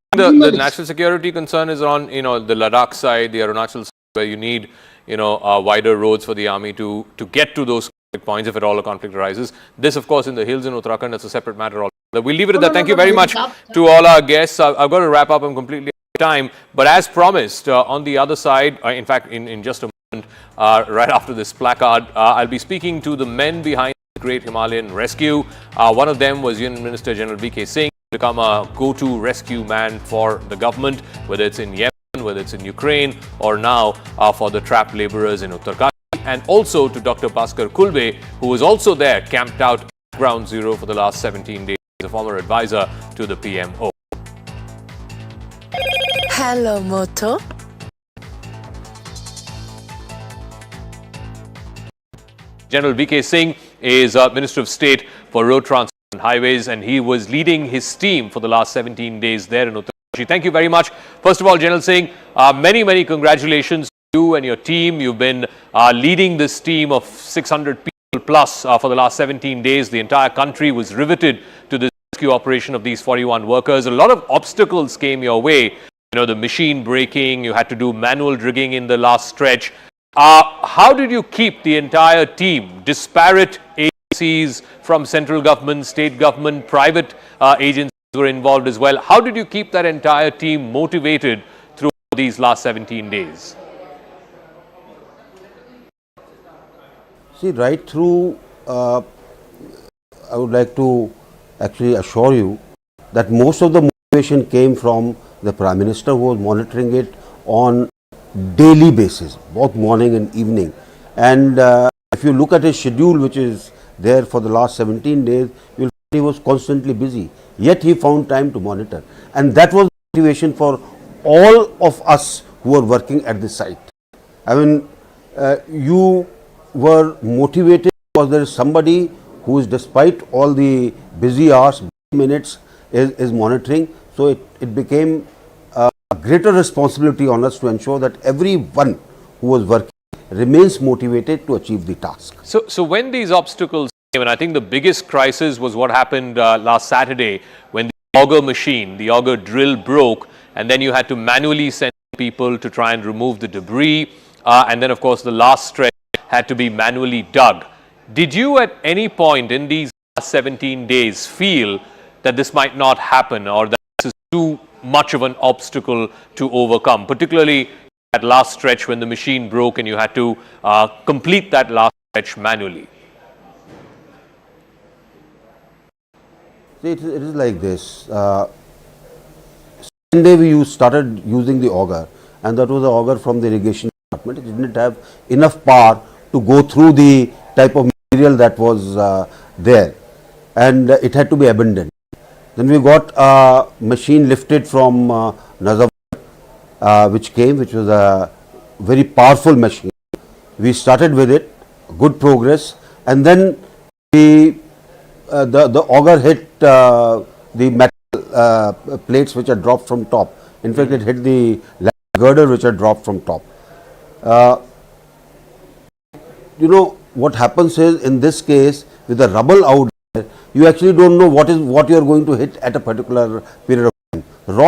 national security concern is on, the Ladakh side, the Arunachal side, where you need, wider roads for the army to get to those points if at all a conflict arises. This, of course, in the hills in Uttarakhand, that's a separate matter. We'll leave it at that. Thank you very much to all our guests. I've got to wrap up. I'm completely out of time. But as promised, on the other side, in fact, in just a moment, right after this placard, I'll be speaking to the men behind the Great Himalayan Rescue. One of them was Union Minister General VK Singh, become a go-to rescue man for the government, whether it's in Yemen, whether it's in Ukraine, or now for the trapped laborers in Uttarkashi. And also to Dr. Bhaskar Kulbe, who was also there, camped out at Ground Zero for the last 17 days, as a former advisor to the PMO. Hello, Moto. General VK Singh is Minister of State for Road Transport and Highways, and he was leading his team for the last 17 days there in Uttarkashi. Thank you very much. First of all, General Singh, many congratulations to you and your team. You've been leading this team of 600 people plus for the last 17 days. The entire country was riveted to this rescue operation of these 41 workers. A lot of obstacles came your way. The machine braking, you had to do manual rigging in the last stretch. How did you keep the entire team, disparate agencies from central government, state government, private agencies were involved as well? How did you keep that entire team motivated through these last 17 days? See, right through, I would like to actually assure you that most of the motivation came from the Prime Minister, who was monitoring it on daily basis, both morning and evening. And if you look at his schedule, which is there for the last 17 days, you'll find he was constantly busy. Yet he found time to monitor. And that was the motivation for all of us who were working at the site. I mean, you were motivated because there is somebody who is, despite all the busy hours, minutes, is monitoring. So it became a greater responsibility on us to ensure that everyone who was working remains motivated to achieve the task. So when these obstacles came, and I think the biggest crisis was what happened last Saturday when the auger machine, the auger drill broke, and then you had to manually send people to try and remove the debris, and then of course the last stretch had to be manually dug. Did you at any point in these last 17 days feel that this might not happen, or that this is too much of an obstacle to overcome, particularly that last stretch when the machine broke and you had to complete that last stretch manually? See, it is like this. Sunday we started using the auger, and that was the auger from the irrigation department. It didn't have enough power to go through the type of material that was there, and it had to be abandoned. Then we got a machine lifted from Nazar, which was a very powerful machine. We started with it, good progress, and then the auger hit the metal plates which are dropped from top. In fact, it hit the girder which are dropped from top. You know what happens is, in this case, with the rubble out there, you actually don't know what you are going to hit at a particular period of